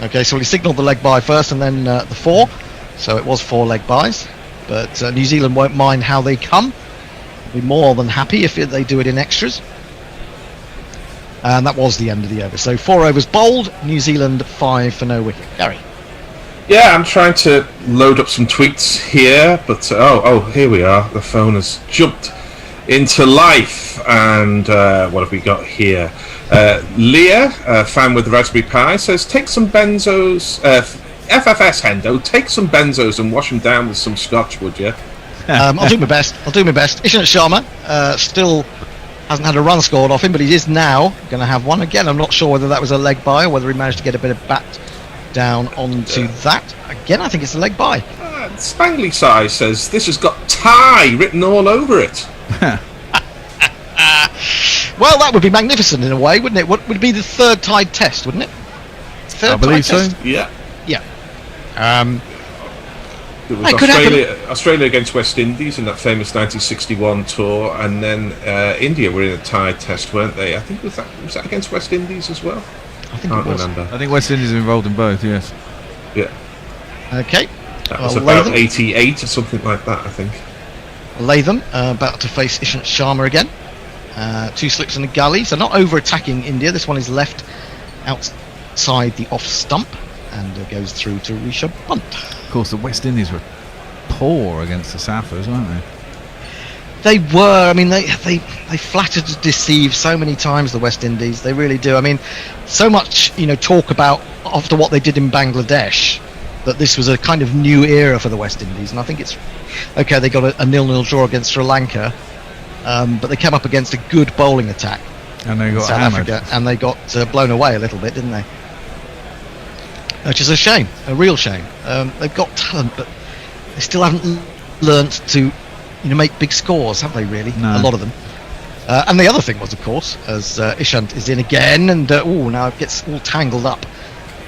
Okay, so he signalled the leg bye first and then the 4. So it was 4 leg byes. But New Zealand won't mind how they come. They'll be more than happy if they do it in extras. And that was the end of the over. So 4 overs bowled, New Zealand 5 for no wicket. Gary. Yeah, I'm trying to load up some tweets here, but here we are. The phone has jumped into life, and what have we got here? Leah, fan with the Raspberry Pi, says, take some benzos, FFS Hendo, take some benzos and wash them down with some scotch, would you? I'll do my best. Ishant Sharma still hasn't had a run scored off him, but he is now going to have one again. I'm not sure whether that was a leg bye or whether he managed to get a bit of bat down onto that. Again, I think it's a leg bye. Spangly Size says this has got tie written all over it. Well, that would be magnificent in a way, wouldn't it? Would be the third tied test, wouldn't it? I believe so. Yeah. There was Australia against West Indies in that famous 1961 tour, and then India were in a tied test, weren't they? I think was that against West Indies as well? I think it was. Remember. I think West Indies are involved in both. Yes. Yeah. Okay. That was about 88 or something like that, I think. Latham about to face Ishant Sharma again. 2 slips and a gully, so not over-attacking India. This one is left outside the off stump and goes through to Rishabh Pant. Of course, the West Indies were poor against the Saffers, weren't They they? were. I mean, they flatter to deceive so many times, the West Indies. They really do. I mean, so much talk about after what they did in Bangladesh that this was a kind of new era for the West Indies, and I think it's okay. They got a 0-0 draw against Sri Lanka, but they came up against a good bowling attack, and they got South hammered. Africa, and they got blown away a little bit, didn't they? Which is a shame, a real shame. They've got talent, but they still haven't learnt to make big scores, have they? Really, No. a lot of them. And the other thing was, of course, as Ishant is in again, and now it gets all tangled up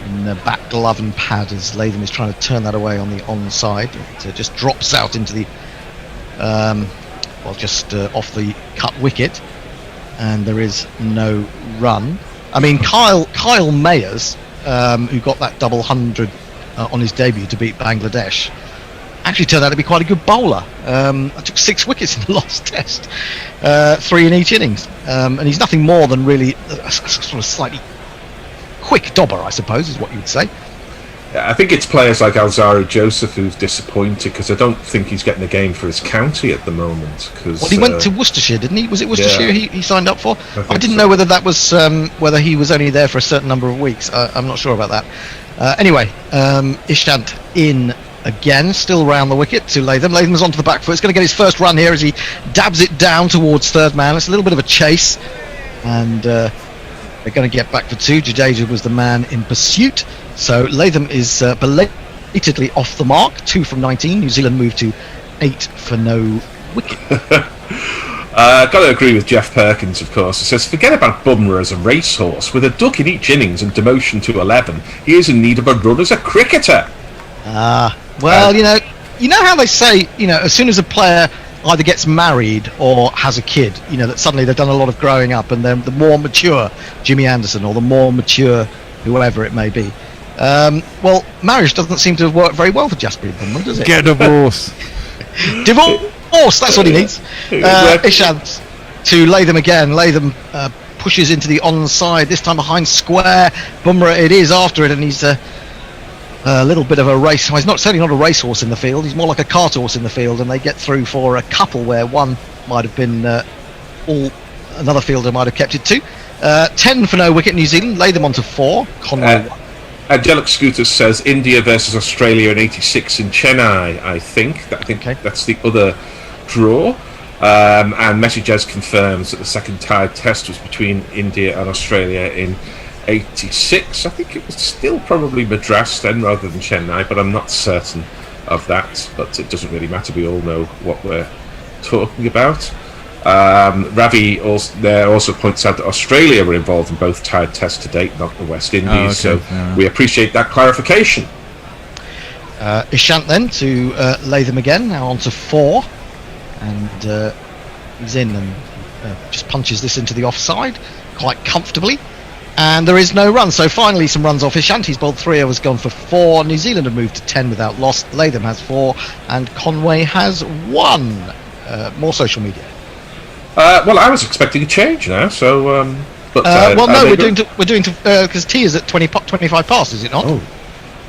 in the back glove and pad as Latham is trying to turn that away on the onside. It just drops out into the just off the cut wicket, and there is no run. I mean, Kyle Mayers, who got that double 100 on his debut to beat Bangladesh, actually turned out to be quite a good bowler. I took 6 wickets in the last test, 3 in each innings, and he's nothing more than really a sort of slightly quick dobber, I suppose, is what you would say. I think it's players like Alzaro Joseph who's disappointed, because I don't think he's getting a game for his county at the moment. Well, he went to Worcestershire, didn't he? Was it Worcestershire he signed up for? I didn't know whether that was whether he was only there for a certain number of weeks. I'm not sure about that. Anyway, Ishant in again, still round the wicket to Latham. Latham's onto the back foot. He's going to get his first run here as he dabs it down towards third man. It's a little bit of a chase, and they're going to get back for 2. Jadeja was the man in pursuit. So Latham is belatedly off the mark. 2 from 19. New Zealand moved to 8 for no wicket. Got to agree with Jeff Perkins, of course. He says, forget about Bumrah as a racehorse. With a duck in each innings and demotion to 11, he is in need of a run as a cricketer. Well, you know how they say, as soon as a player either gets married or has a kid, that suddenly they've done a lot of growing up, and then the more mature Jimmy Anderson or the more mature whoever it may be. Well, marriage doesn't seem to have worked very well for Jasprit Bumrah, does it? Get a divorce. Divorce, that's what he needs. Ishant to Latham again. Latham pushes into the onside, this time behind square. Bumrah it is after it, and he's a little bit of a race. Well, he's certainly not a racehorse in the field. He's more like a cart horse in the field, and they get through for a couple where one might have been another fielder might have kept it 2. 10 for no wicket, New Zealand. Latham on to 4. Conway 1. Angelic Scooter says India versus Australia in '86 in Chennai. I think that's the other draw. And Messages confirms that the second tied test was between India and Australia in '86. I think it was still probably Madras then rather than Chennai, but I'm not certain of that. But it doesn't really matter. We all know what we're talking about. Ravi also points out that Australia were involved in both tied tests to date, not the West Indies. So we appreciate that clarification. Ishant then to Latham again, now on to 4, and he's in and just punches this into the offside quite comfortably, and there is no run. So finally some runs off Ishant. He's bowled 3 overs, gone for 4. New Zealand have moved to 10 without loss. Latham has 4 and Conway has 1. More social media. Well, I was expecting a change now, so. We're doing because T is at 25 past, is it not? Oh,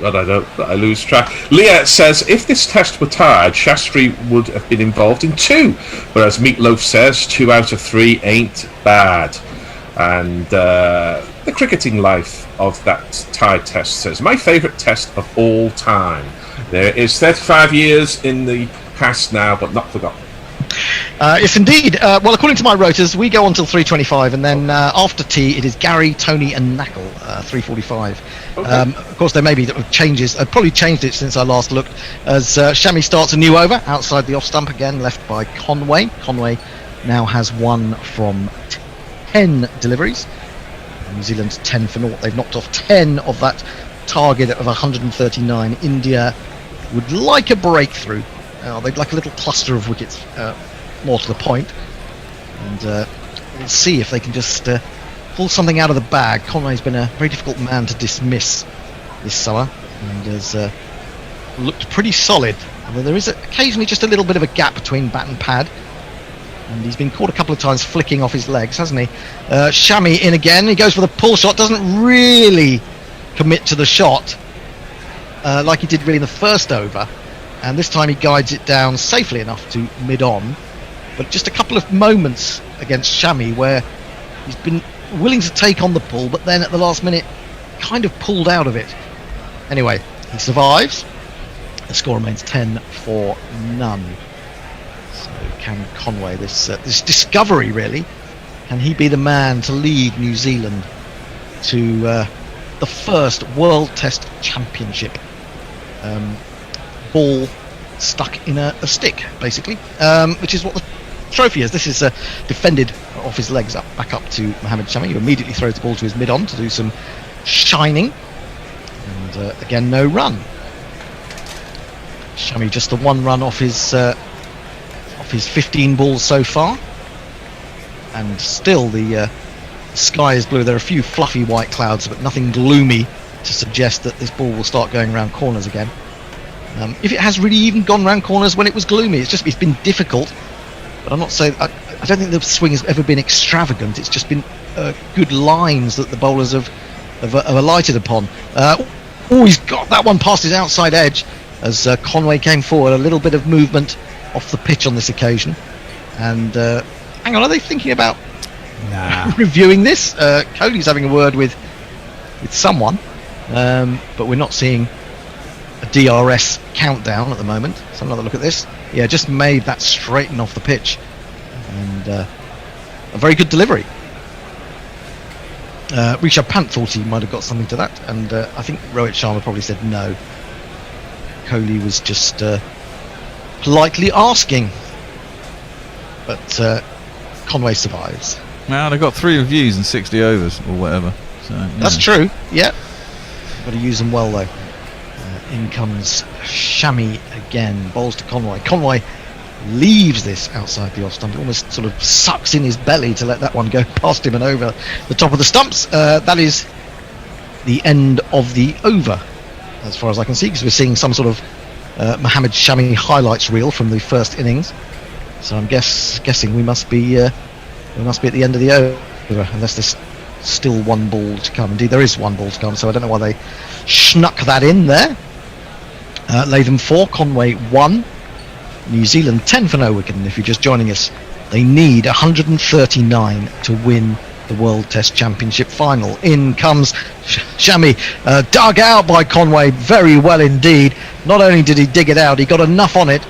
God, I lose track. Leah says if this test were tied, Shastri would have been involved in 2, whereas Meatloaf says 2 out of 3 ain't bad. And the cricketing life of that tied test says my favourite test of all time. There is 35 years in the past now, but not forgotten. Yes, indeed. Well, according to my rotors, we go on till 3:25, and then after tea, it is Gary, Tony, and Knackle, 3:45. Okay. Of course, there may be changes. I've probably changed it since I last looked, as Shami starts a new over outside the off stump again, left by Conway. Conway now has 1 from 10 deliveries. New Zealand's 10 for naught. They've knocked off 10 of that target of 139. India would like a breakthrough. They'd like a little cluster of wickets, more to the point. And we'll see if they can just pull something out of the bag. Conway's been a very difficult man to dismiss this summer, and has looked pretty solid. Although there is occasionally just a little bit of a gap between bat and pad. And he's been caught a couple of times flicking off his legs, hasn't he? Shami in again. He goes for the pull shot. Doesn't really commit to the shot like he did really in the first over. And this time he guides it down safely enough to mid-on. But just a couple of moments against Shami where he's been willing to take on the pull, but then at the last minute kind of pulled out of it. Anyway, he survives. The score remains 10 for none. So can Conway, this discovery really, can he be the man to lead New Zealand to the first World Test Championship? Ball stuck in a stick, basically, which is what the trophy is. This is defended off his legs back up to Mohammad Shami, who immediately throws the ball to his mid-on to do some shining, and again no run. Shami just the 1 run off his 15 balls so far, and still the sky is blue. There are a few fluffy white clouds, but nothing gloomy to suggest that this ball will start going around corners again. If it has really even gone round corners when it was gloomy, it's been difficult. But I'm not saying I don't think the swing has ever been extravagant. It's just been good lines that the bowlers have alighted upon. He's got that one past his outside edge as Conway came forward. A little bit of movement off the pitch on this occasion. And hang on, are they thinking about reviewing this? Cody's having a word with someone, but we're not seeing a DRS countdown at the moment. Let's have another look at this. Yeah, just made that straighten off the pitch, and a very good delivery. Rishabh Pant thought he might have got something to that, and I think Rohit Sharma probably said no. Kohli was just politely asking, but Conway survives. Well, they've got 3 reviews and 60 overs or whatever. So, yeah. That's true. Yeah, got to use them well though. In comes Shami again, bowls to Conway. Conway leaves this outside the off stump. It almost sort of sucks in his belly to let that one go past him and over the top of the stumps. That is the end of the over, as far as I can see, because we're seeing some sort of Mohammad Shami highlights reel from the first innings. So I'm guessing we must be at the end of the over, unless there's still 1 ball to come. Indeed, there is 1 ball to come, so I don't know why they snuck that in there. Latham 4, Conway 1. New Zealand 10 for no wicket, and if you're just joining us, they need 139 to win the World Test Championship final. In comes Shami, dug out by Conway very well indeed. Not only did he dig it out, he got enough on it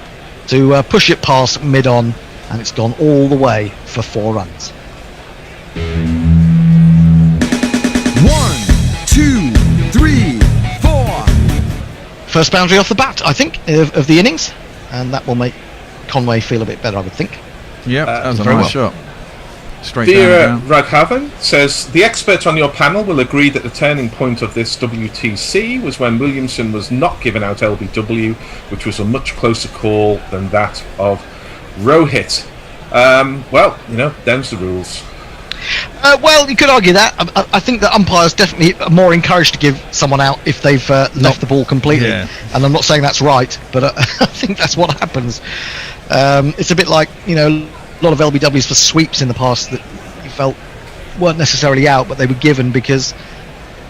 to push it past mid-on, and it's gone all the way for 4 runs. 1, 2, 3, 4. First boundary off the bat, I think, of the innings, and that will make Conway feel a bit better, I would think. Yeah, that was a very nice well. shot. Straight Dear down. Radhavan says, the experts on your panel will agree that the turning point of this WTC was when Williamson was not given out LBW, which was a much closer call than that of Rohit. Well, them's the rules. Well, you could argue that. I think that umpires definitely are more encouraged to give someone out if they've left the ball completely. Yeah. And I'm not saying that's right, but I think that's what happens. It's a bit like, a lot of LBWs for sweeps in the past that you felt weren't necessarily out, but they were given because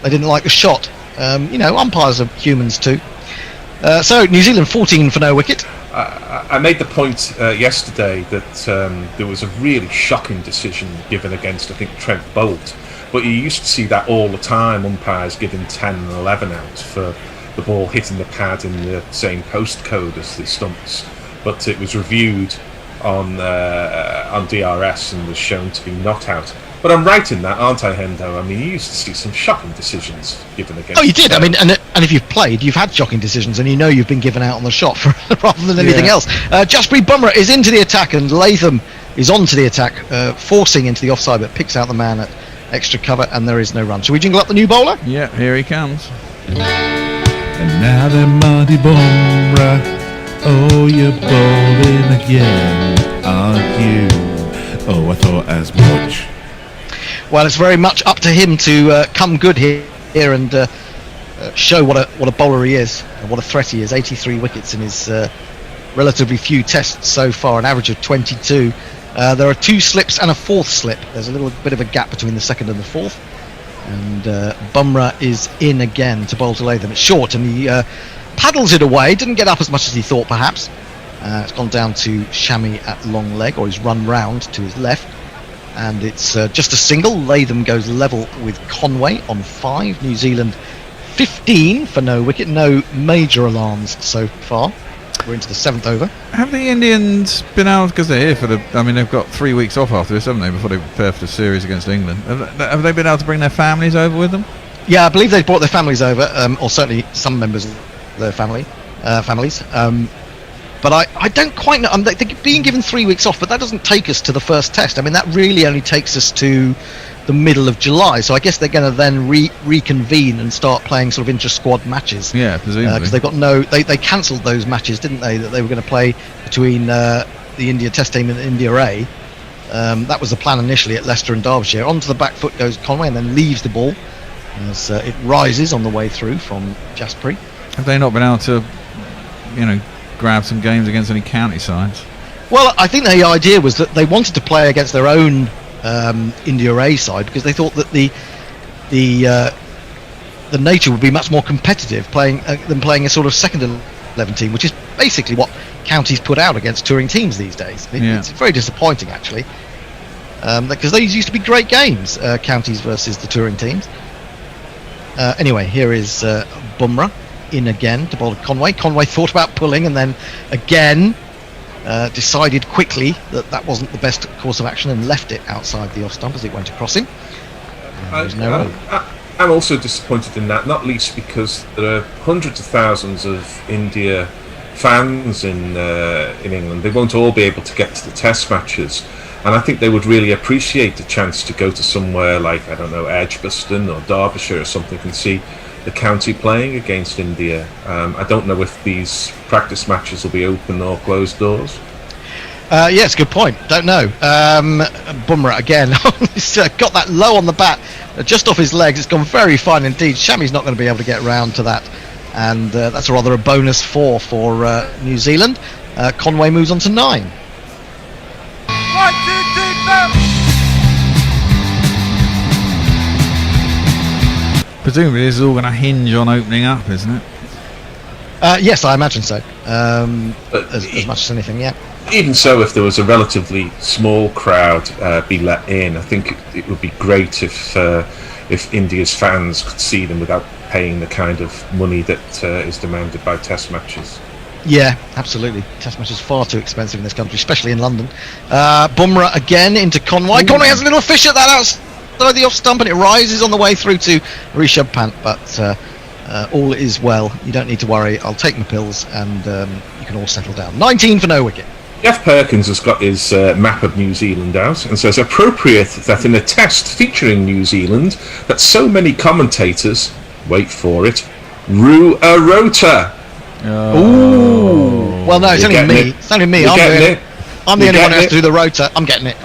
they didn't like the shot. Umpires are humans too. So New Zealand 14 for no wicket. I made the point yesterday that there was a really shocking decision given against, I think, Trent Bolt. But you used to see that all the time, umpires giving 10 and 11 out for the ball hitting the pad in the same postcode as the stumps. but it was reviewed on DRS and was shown to be not out. But I'm right in that, aren't I, Hendo? I mean, you used to see some shocking decisions given against. Oh, you did. I mean, and if you've played, you've had shocking decisions, and you know you've been given out on the shot rather than anything else. Jasprit Bumrah is into the attack, and Latham is onto the attack, forcing into the offside, but picks out the man at extra cover, and there is no run. Shall we jingle up the new bowler? Yeah, here he comes. And now then, Marty Bumrah, oh, you're bowling again, aren't you? Oh, I thought as much. Well, it's very much up to him to come good here and show what a bowler he is and what a threat he is. 83 wickets in his relatively few tests so far, an average of 22. There are 2 slips and a 4th slip. There's a little bit of a gap between the 2nd and the 4th. And Bumrah is in again to bowl to Latham. It's short, and he paddles it away. Didn't get up as much as he thought, perhaps. It's gone down to Shami at long leg, or he's run round to his left. And it's just a single. Latham goes level with Conway on 5. New Zealand 15 for no wicket. No major alarms so far. We're into the 7th over. Have the Indians been out, because they're here for they've got 3 weeks off after this, haven't they, before they prepare for the series against England. Have they been able to bring their families over with them? Yeah, I believe they've brought their families over, or certainly some members of their families. But I don't quite know. They're being given 3 weeks off, but that doesn't take us to the first test. I mean, that really only takes us to the middle of July. So I guess they're going to then reconvene and start playing sort of inter-squad matches. Yeah, presumably. Because they've got they cancelled those matches, didn't they? That they were going to play between the India Test team and India A. That was the plan initially at Leicester and Derbyshire. Onto the back foot goes Conway and then leaves the ball as it rises on the way through from Jasprit. Have they not been able to, grab some games against any county sides? Well, I think the idea was that they wanted to play against their own India A side, because they thought that the nature would be much more competitive than playing a sort of second 11 team, which is basically what counties put out against touring teams these days. It's very disappointing, actually, because these used to be great games, counties versus the touring teams. Anyway, here is Bumrah in again to bowl Conway. Conway thought about pulling and then again decided quickly that wasn't the best course of action and left it outside the off stump as it went across him. I'm also disappointed in that, not least because there are hundreds of thousands of India fans in England. They won't all be able to get to the test matches, and I think they would really appreciate the chance to go to somewhere like, I don't know, Edgbaston or Derbyshire or something and see the county playing against India. I don't know if these practice matches will be open or closed doors. Yes, good point. Don't know. Bumrah again. He's got that low on the bat, just off his legs. It's gone very fine indeed. Shami's not going to be able to get round to that, and that's rather a bonus for New Zealand. Conway moves on to 9. 1, 2, 3, 4. Presumably this is all going to hinge on opening up, isn't it? Yes, I imagine so. As much as anything, yeah. Even so, if there was a relatively small crowd be let in, I think it would be great if India's fans could see them without paying the kind of money that is demanded by test matches. Yeah, absolutely. Test matches far too expensive in this country, especially in London. Bumrah again into Conway. Conway has a little fish at that outside the off stump, and it rises on the way through to Rishabh Pant, but all is well. You don't need to worry. I'll take my pills, and you can all settle down. 19 for no wicket. Jeff Perkins has got his map of New Zealand out and says, appropriate that in a test featuring New Zealand that so many commentators, wait for it, rue a rota. Ooh. Well, no, it's only me. It's only me. I'm the only one who has to do the rota. I'm getting it.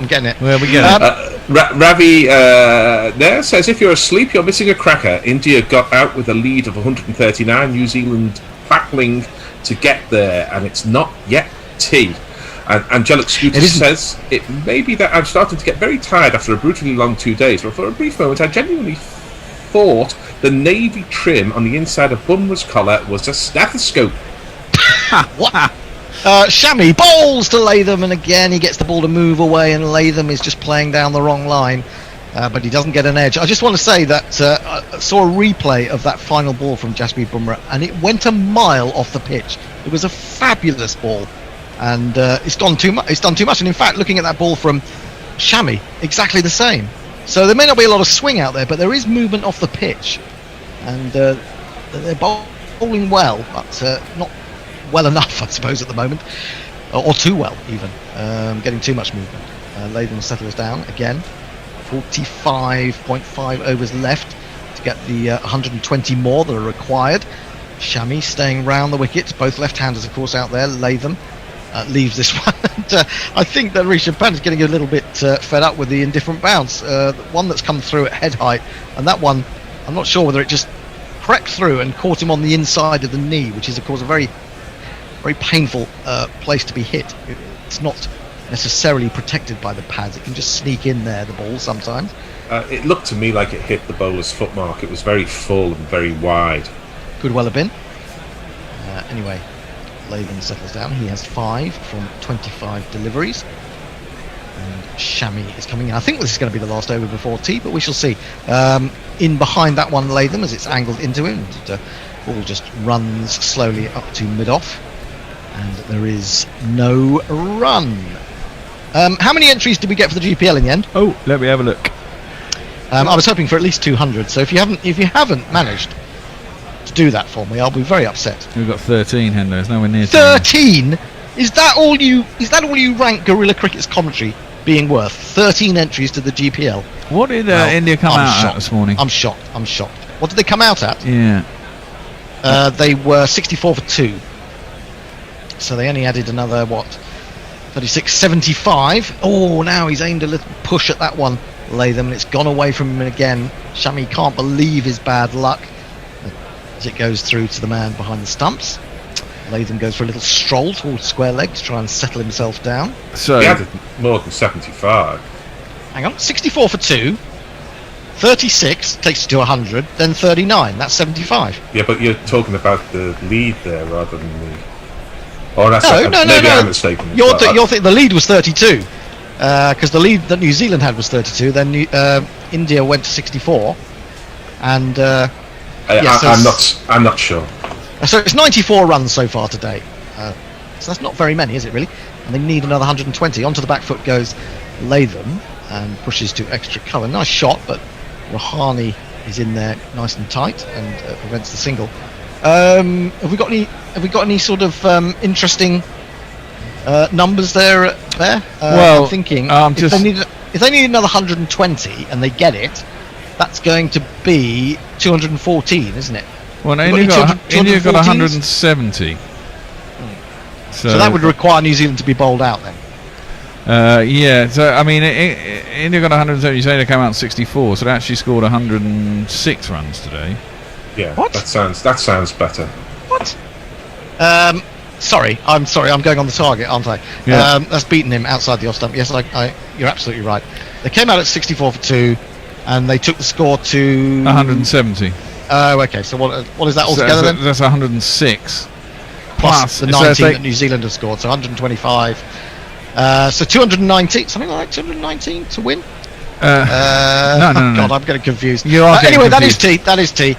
Well, we get it. Ravi there says, if you're asleep, you're missing a cracker. India got out with a lead of 139. New Zealand battling to get there, and it's not yet tea. And Angelic Scooter says, it may be that I'm starting to get very tired after a brutally long 2 days, but for a brief moment I genuinely thought the navy trim on the inside of Bumrah's collar was a stethoscope. What? Shami bowls to Latham, and again he gets the ball to move away, and Latham is just playing down the wrong line, but he doesn't get an edge. I just want to say that I saw a replay of that final ball from Jasprit Bumrah, and it went a mile off the pitch. It was a fabulous ball. and it's done too much. It's done too much. And in fact, looking at that ball from Shami, exactly the same. So there may not be a lot of swing out there, but there is movement off the pitch, and they're bowling well, but not well enough, I suppose, at the moment, or too well even. Getting too much movement. Latham settles down again. 45.5 overs left to get the 120 more that are required. Shami staying round the wickets, both left-handers, of course, out there. Latham leaves this one. And, I think that Rishabh Pant is getting a little bit fed up with the indifferent bounce. The one that's come through at head height, and that one, I'm not sure whether it just crept through and caught him on the inside of the knee, which is, of course, a very, very painful place to be hit. It's not necessarily protected by the pads. It can just sneak in there, the ball, sometimes. It looked to me like it hit the bowler's footmark. It was very full and very wide. Could well have been. Anyway, Latham settles down. He has 5 from 25 deliveries. And Shami is coming in. I think this is going to be the last over before tea, but we shall see. In behind that one, Latham, as it's angled into him. The ball just runs slowly up to mid-off. And there is no run. How many entries did we get for the GPL in the end? Oh, let me have a look. I was hoping for at least 200. So if you haven't managed to do that for me, I'll be very upset. We've got 13, Hendo. There's nowhere near 13. Is that all you rank Guerrilla Cricket's commentary being worth? 13 entries to the GPL. What did India come out at this morning? I'm shocked. What did they come out at? Yeah. They were 64 for 2. So they only added another 36, 75. Oh, now he's aimed a little push at that one, Latham, and it's gone away from him again. Shami can't believe his bad luck as it goes through to the man behind the stumps. Latham goes for a little stroll towards square leg to try and settle himself down. So he added more than 75. Hang on, 64 for 2. 36 takes you to 100, then 39. That's 75. Yeah, but you're talking about the lead there rather than the. Oh, that's no. I'm mistaken. You're thinking the lead was 32, because the lead that New Zealand had was 32. Then India went to 64, and I'm not sure. So it's 94 runs so far today. So that's not very many, is it really? And they need another 120. Onto the back foot goes Latham and pushes to extra cover. Nice shot, but Rahane is in there nice and tight and prevents the single. Have we got any sort of interesting numbers there? Well, I'm thinking if they need another 120 and they get it, that's going to be 214, isn't it? Well, India got 170. So that would require New Zealand to be bowled out then. Yeah, so I mean, India got 170. You say they came out 64, so they actually scored 106 runs today. Yeah, what? That sounds better. What? I'm going on the target, aren't I? Yeah. That's beaten him outside the off stump. Yes, you're absolutely right. They came out at 64 for 2, and they took the score to 170. Oh, okay. So what is that altogether then? That's 106 plus the 19 that New Zealand have scored, so 125. So 290, something like that, 219 to win. No. God, I'm getting confused. You are getting anyway, confused. that is tea.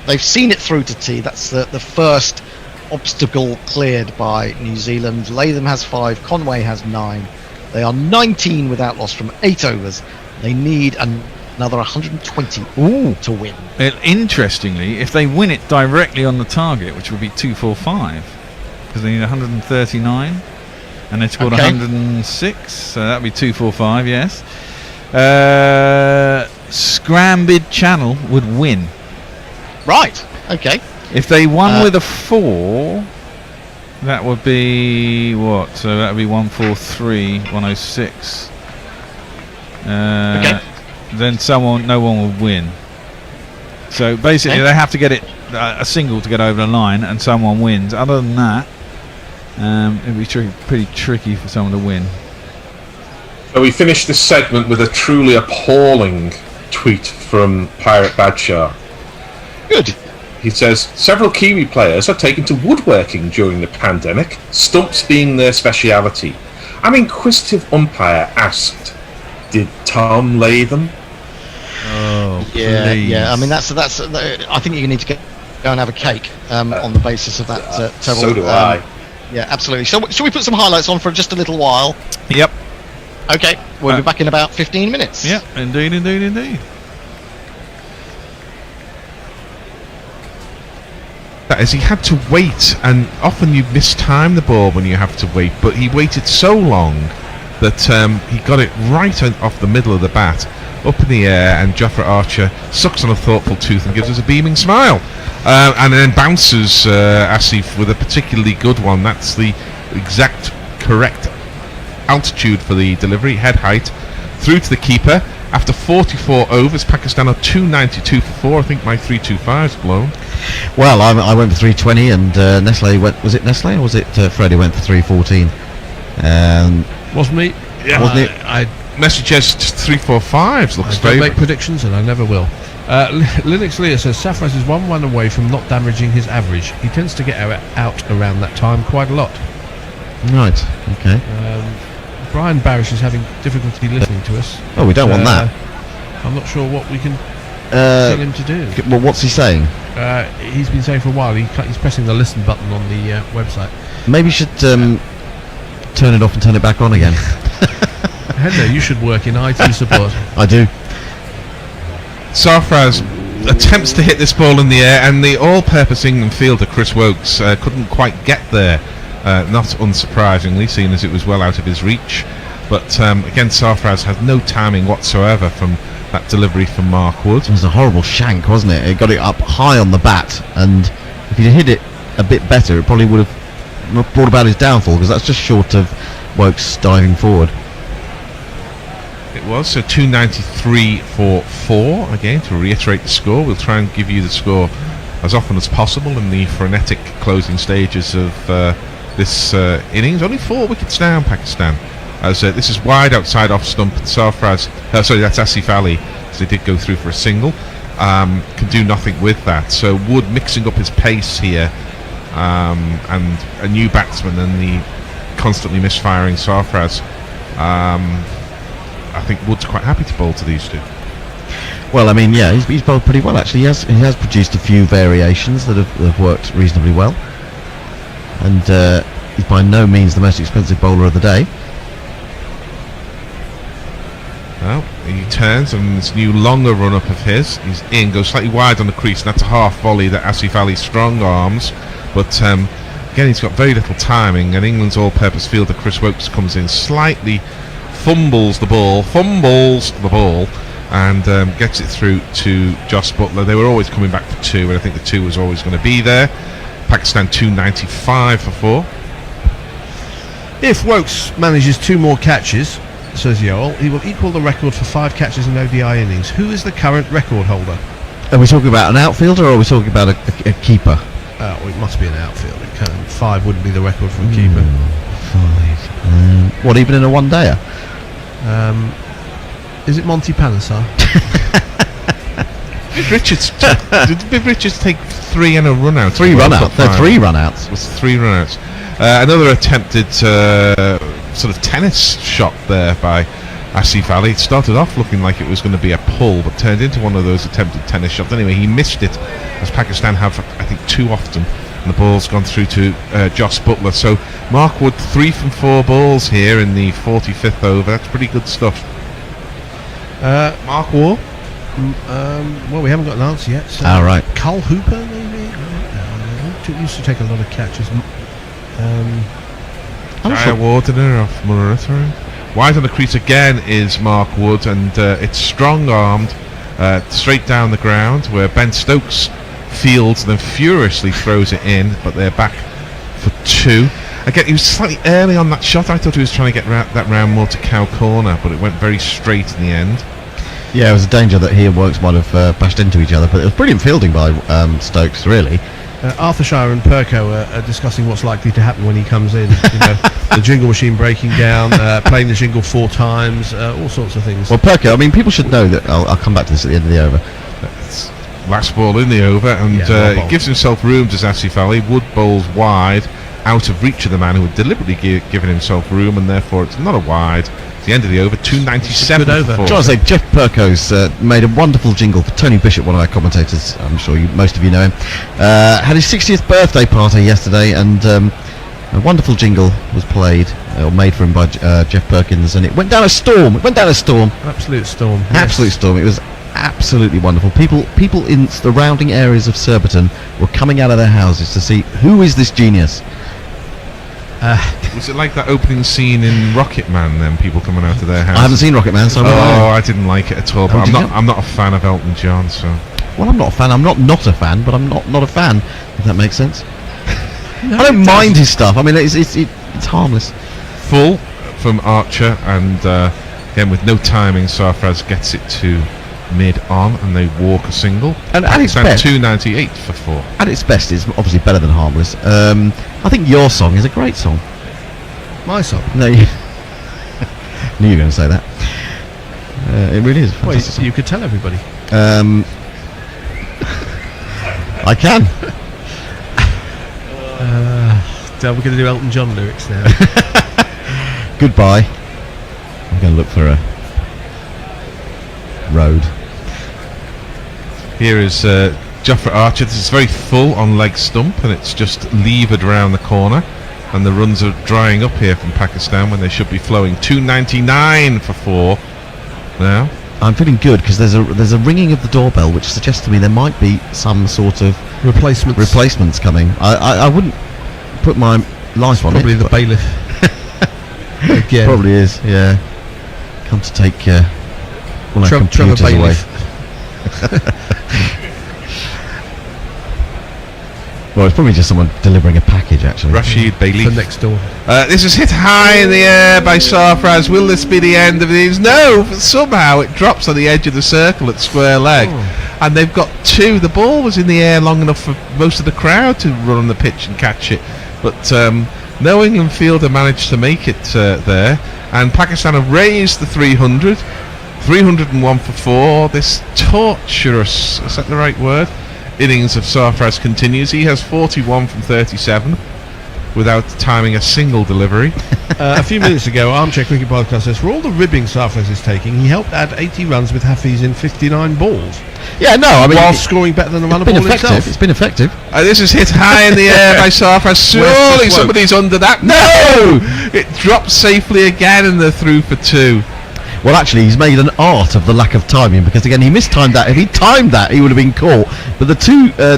They've seen it through to tea. That's the first obstacle cleared by New Zealand. Latham has 5, Conway has 9. They are 19 without loss from 8 overs. They need another 120 to win. Interestingly, if they win it directly on the target, which would be 245, because they need 139, and they scored 106, so that would be 245, yes. Scrambid Channel would win. Right, okay. If they won with a 4, that would be what? So that would be 143, 106. Okay. Then no one will win. So basically, they have to get it a single to get over the line, and someone wins. Other than that, it'd be pretty tricky for someone to win. So we finished this segment with a truly appalling tweet from Pirate Badshaw. Good. He says, several Kiwi players are taken to woodworking during the pandemic, stumps being their speciality. An inquisitive umpire asked, did Tom Latham? Oh, yeah, please. yeah. I mean, that's. I think you need to go and have a cake on the basis of that. So do I. Yeah, absolutely. So, shall we put some highlights on for just a little while? Yep. Okay, we'll be back in about 15 minutes. Yeah, indeed. That is, he had to wait, and often you mistime the ball when you have to wait, but he waited so long that he got it right off the middle of the bat, up in the air, and Jofra Archer sucks on a thoughtful tooth and gives us a beaming smile. And then bounces Asif with a particularly good one. That's the exact correct altitude for the delivery, head height, through to the keeper. After 44 overs, Pakistan are 292 for 4. I think my 325's blown. Well, I went for 320, and Nestle went. Was it Nestle or was it Freddie went for 314? Wasn't me. Yeah, wasn't it? I messages 345s looks don't make predictions, and I never will. Linux Lear says Safraz is 1 away from not damaging his average. He tends to get out around that time quite a lot. Right. Okay. Brian Barish is having difficulty listening to us. Oh, we don't want that. I'm not sure what we can tell him to do. Well, what's he saying? He's been saying for a while he's pressing the listen button on the website. Maybe you should turn it off and turn it back on again. Hello, you should work in IT support. I do. Safraz attempts to hit this ball in the air, and the all-purpose England fielder Chris Wokes couldn't quite get there. Not unsurprisingly, seeing as it was well out of his reach. But again, Safraz had no timing whatsoever from that delivery from Mark Wood. It was a horrible shank, wasn't it? It got it up high on the bat, and if he'd hit it a bit better, it probably would have brought about his downfall, because that's just short of Wokes diving forward. It was, so 293 for 4. Again, to reiterate the score, we'll try and give you the score as often as possible in the frenetic closing stages of this innings. Only 4 wickets down, Pakistan, as this is wide outside off stump. Safraz, sorry, that's Asif Ali, so they did go through for a single. Can do nothing with that. So Wood mixing up his pace here, and a new batsman and the constantly misfiring Safraz. I think Wood's quite happy to bowl to these two. Well, I mean, yeah, he's bowled pretty well actually. He has produced a few variations that have worked reasonably well, and he's by no means the most expensive bowler of the day. Well, he turns, and this new longer run-up of his, he's in, goes slightly wide on the crease, and that's a half volley that Asif Ali strong arms, but again he's got very little timing, and England's all-purpose fielder Chris Wokes comes in, slightly fumbles the ball, and gets it through to Jos Buttler. They were always coming back for 2, and I think the 2 was always going to be there. Pakistan 295 for 4. If Wokes manages 2 more catches, says Yoel, he will equal the record for 5 catches in ODI innings. Who is the current record holder? Are we talking about an outfielder, or are we talking about a keeper? Well, it must be an outfielder. 5 wouldn't be the record for a keeper. 5. What, even in a one-dayer? Is it Monty Panesar? Did Viv Richards take 3 and a run out? 3 run out. They're 3 run outs. It was 3 run outs. Another attempted sort of tennis shot there by Asif Ali. It started off looking like it was going to be a pull, but turned into one of those attempted tennis shots. Anyway, he missed it, as Pakistan have, I think, too often, and the ball's gone through to Jos Buttler. So Mark Wood 3 from 4 balls here in the 45th over. That's pretty good stuff. Mark Waugh? Well, we haven't got an answer yet. So right. Carl Hooper, maybe? Used to take a lot of catches. Jaya Wardener off Murray. Wide on the crease again is Mark Wood, and it's strong-armed straight down the ground, where Ben Stokes fields, then furiously throws it in, but they're back for 2. Again, he was slightly early on that shot. I thought he was trying to get that round more to cow corner, but it went very straight in the end. Yeah, it was a danger that he and Wokes might have bashed into each other, but it was brilliant fielding by Stokes, really. Arthur Shire and Perko are discussing what's likely to happen when he comes in. You know, the jingle machine breaking down, playing the jingle 4 times, all sorts of things. Well, Perko, I mean, people should know that. I'll come back to this at the end of the over. Last ball in the over, and he gives himself room to Asif Ali. Wood bowls wide, out of reach of the man who had deliberately given himself room, and therefore it's not a wide. It's the end of the over, 297 over. I'm trying to say, Jeff Perko's made a wonderful jingle for Tony Bishop, one of our commentators. I'm sure most of you know him. Had his 60th birthday party yesterday, and A wonderful jingle was played, or made for him by Jeff Perkins, and it went down a storm. Absolute storm. Absolute storm. It was absolutely wonderful. People in surrounding areas of Surbiton were coming out of their houses to see who is this genius. Was it like that opening scene in Rocket Man? Then people coming out of their house. I haven't seen Rocket Man, so I didn't like it at all. But Oh, I'm not a fan of Elton John, so. Well, I'm not a fan. I'm not a fan, but I'm not a fan. If that makes sense. No, I don't mind his stuff. I mean, it's harmless. Full from Archer, and again with no timing, Sarfraz gets it to mid-on, and they walk a single. And at its best, 298 for 4. At its best, it's obviously better than harmless. I think your song is a great song. My song? No, you knew you were going to say that. It really is. Well, you could tell everybody. I can. We're going to do Elton John lyrics now. Goodbye. I'm going to look for a road. Here is Jofra Archer. This is very full on leg stump, and it's just levered around the corner, and the runs are drying up here from Pakistan when they should be flowing. 299 for 4 now. I'm feeling good because there's a ringing of the doorbell, which suggests to me there might be some sort of replacements coming. I wouldn't put my life on Probably it. the bailiff. Again. Probably is, yeah. Come to take one of our Trevor computers away. Bailiff. Well, it's probably just someone delivering a package, actually. Rashid Bailey. For next door. This is hit high in the air by Sarfraz. Will this be the end of these? No! Somehow it drops on the edge of the circle at square leg. And they've got 2. The ball was in the air long enough for most of the crowd to run on the pitch and catch it. But no England fielder managed to make it there. And Pakistan have raised the 300. 301 for 4. This torturous, is that the right word? Innings of Sarfraz continues. He has 41 from 37 without timing a single delivery. A few minutes ago, Armchair Cricket Podcast says, for all the ribbing Sarfraz is taking, he helped add 80 runs with Hafiz in 59 balls. Yeah, no, I mean, while scoring better than a run of ball himself. It's been effective. This is hit high in the air by Sarfraz. Surely somebody's under that. No! It drops safely again, and they're through for 2. Well, actually, he's made an art of the lack of timing, because again, he mistimed that. If he timed that, he would have been caught. But the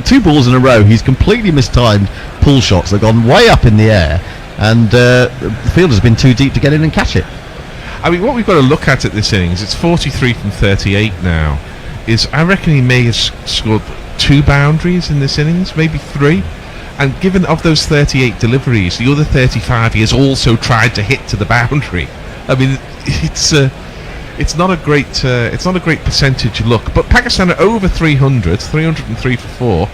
two balls in a row, he's completely mistimed pull shots. They've gone way up in the air, and the fielder's been too deep to get in and catch it. I mean, what we've got to look at this innings, it's 43 from 38 now, is I reckon he may have scored 2 boundaries in this innings, maybe 3. And given of those 38 deliveries, the other 35 he has also tried to hit to the boundary. I mean, it's not a great percentage look, but Pakistan are over 303 for 4,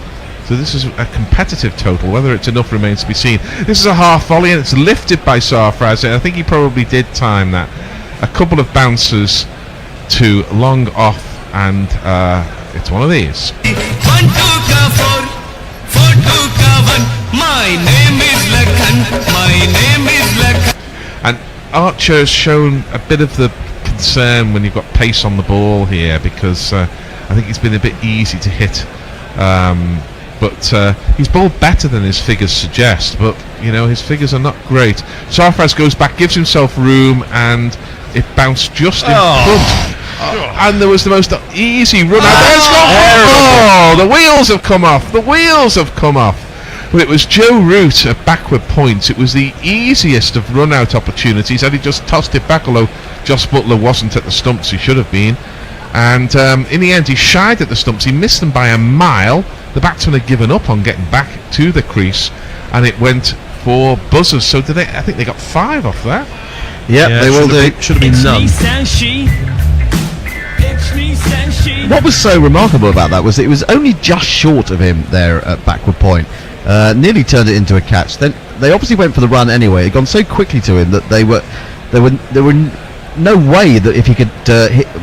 so this is a competitive total. Whether it's enough remains to be seen. This is a half volley, and it's lifted by Sarfraz, and I think he probably did time that. A couple of bounces to long off, and it's one of these. And Archer's shown a bit of the concern when you've got pace on the ball here, because I think it's been a bit easy to hit, but he's bowled better than his figures suggest, but you know, his figures are not great. Sarfraz goes back, gives himself room, and it bounced just in front. And there was the most easy run out. The wheels have come off. The wheels have come off. But it was Joe Root at backward points. It was the easiest of run-out opportunities, and he just tossed it back, although Joss Butler wasn't at the stumps. He should have been. And in the end, he shied at the stumps. He missed them by a mile. The batsman had given up on getting back to the crease, and it went for buzzers. So did they? I think they got 5 off that. Yeah, they will do. Should have been none. What was so remarkable about that was it was only just short of him there at backward point. Nearly turned it into a catch. Then they obviously went for the run anyway. It had gone so quickly to him that there were no way that if he could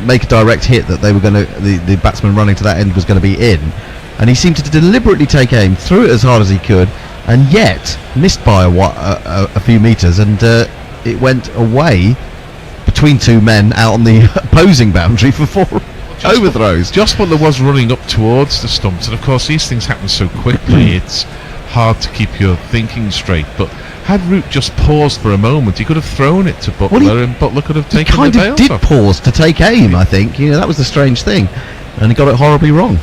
make a direct hit that they were going to the batsman running to that end was going to be in. And he seemed to deliberately take aim, threw it as hard as he could, and yet missed by a few metres, and it went away between 2 men out on the opposing boundary for 4 overthrows. Joss Butler was running up towards the stumps, and of course these things happen so quickly, it's hard to keep your thinking straight. But had Root just paused for a moment, he could have thrown it to Butler, and Butler could have taken the kind bails of did off. pause to take aim, I think. You know, that was the strange thing. And he got it horribly wrong.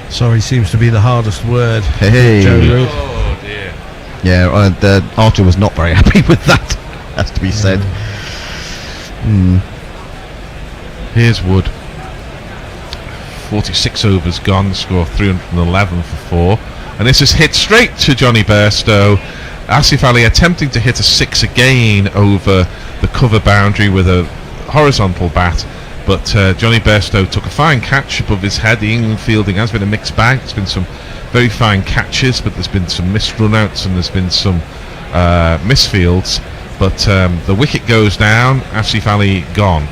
Sorry seems to be the hardest word. Hey. Joe Root. Oh dear. Yeah, Archer was not very happy with that, has to be said. Here's Wood. 46 overs gone, score 311 for 4. And this is hit straight to Johnny Bairstow. Asif Ali attempting to hit a 6 again over the cover boundary with a horizontal bat. But Johnny Bairstow took a fine catch above his head. The England fielding has been a mixed bag. There's been some very fine catches, but there's been some missed runouts and there's been some misfields. But the wicket goes down. Asif Ali gone.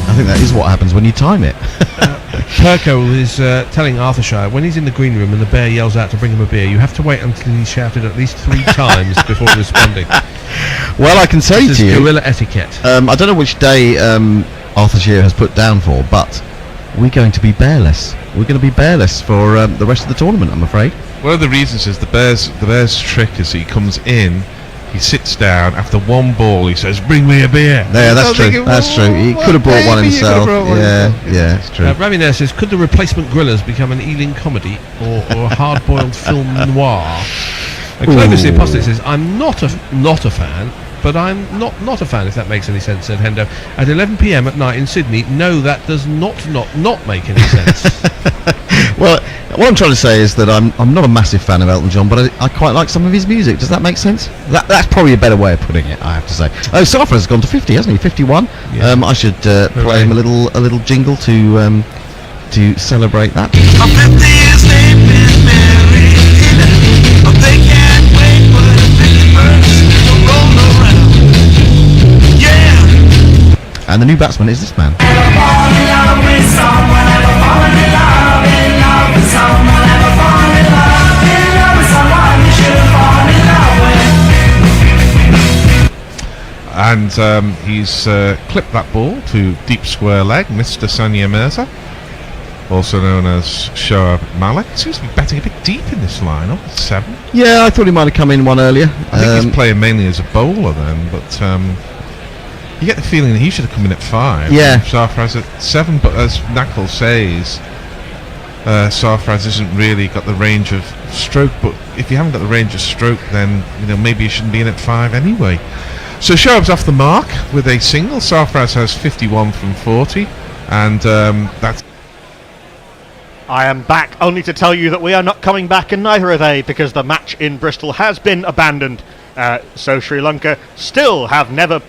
I think that is what happens when you time it. Perko is telling Arthurshire when he's in the green room and the bear yells out to bring him a beer, you have to wait until he's shouted at least 3 times before responding. Well, I can say This to is you, guerrilla etiquette. I don't know which day Arthur Shearer has put down for, but we're going to be bearless. We're going to be bearless for the rest of the tournament, I'm afraid. One of the reasons is the Bears' trick is he comes in, he sits down, after one ball he says, "Bring me a beer." Yeah, that's true. That's true. He could have brought one himself. Yeah, it's true. Ravi Nair says, could the replacement Grillers become an Ealing comedy or a hard-boiled film noir? And Clovis the Apostle says, I'm not a fan, but I'm not a fan, if that makes any sense, said Hendo. At 11 p.m. at night in Sydney, no, that does not make any sense. Well, what I'm trying to say is that I'm not a massive fan of Elton John, but I quite like some of his music. Does that make sense? That's probably a better way of putting it, I have to say. Oh, Safra has gone to 50, hasn't he? 51. Yeah. I should play him a little jingle to celebrate that. I'm 50 years they've been married. They can't wait for the 51st to roll around. Yeah. And the new batsman is this man. And he's clipped that ball to deep square leg, Mr. Sanya Mirza, also known as Shoaib Malik. Seems to be batting a bit deep in this lineup at 7. Yeah, I thought he might have come in one earlier. I think he's playing mainly as a bowler then, but you get the feeling that he should have come in at 5. Yeah. Sarfraz at 7, but as Nakul says, Sarfraz hasn't really got the range of stroke, but if you haven't got the range of stroke, then maybe you shouldn't be in at 5 anyway. So Shoaib's off the mark with a single. Sarfraz has 51 from 40, and that's... I am back only to tell you that we are not coming back, and neither are they, because the match in Bristol has been abandoned. So Sri Lanka still have never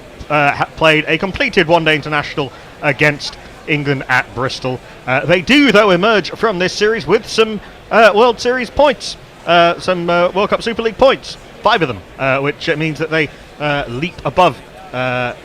played a completed one-day international against England at Bristol. They do, though, emerge from this series with some World Series points, some World Cup Super League points, 5 of them, which means that they leap above South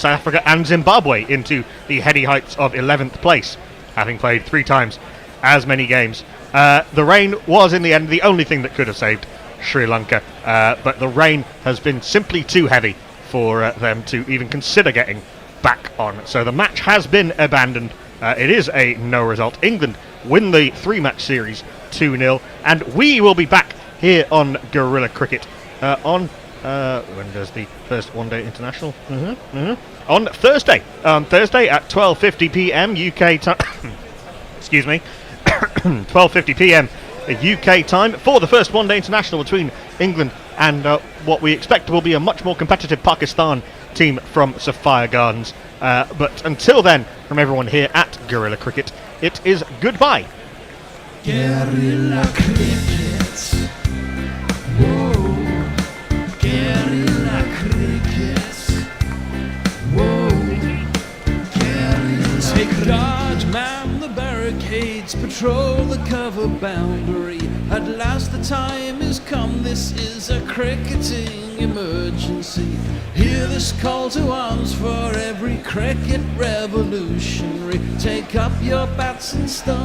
Africa and Zimbabwe into the heady heights of 11th place, having played 3 times as many games. The rain was, in the end, the only thing that could have saved Sri Lanka, but the rain has been simply too heavy for them to even consider getting back on. So the match has been abandoned. It is a no result. England win the 3-match series 2-0, and we will be back here on Guerrilla Cricket on when does the first one-day international? On Thursday. On Thursday at 12:50 p.m. UK time. Excuse me. 12:50 p.m. UK time for the first one-day international between England and what we expect will be a much more competitive Pakistan team from Sapphire Gardens. But until then, from everyone here at Guerrilla Cricket, it is goodbye. Guerrilla Cricket. Whoa. Guerrilla Cricket. Whoa. Guerrilla Take guard, man the barricades, patrol the cover boundary. At last the time is come, this is a cricketing emergency. Hear this call to arms for every cricket revolutionary. Take up your bats and stumps.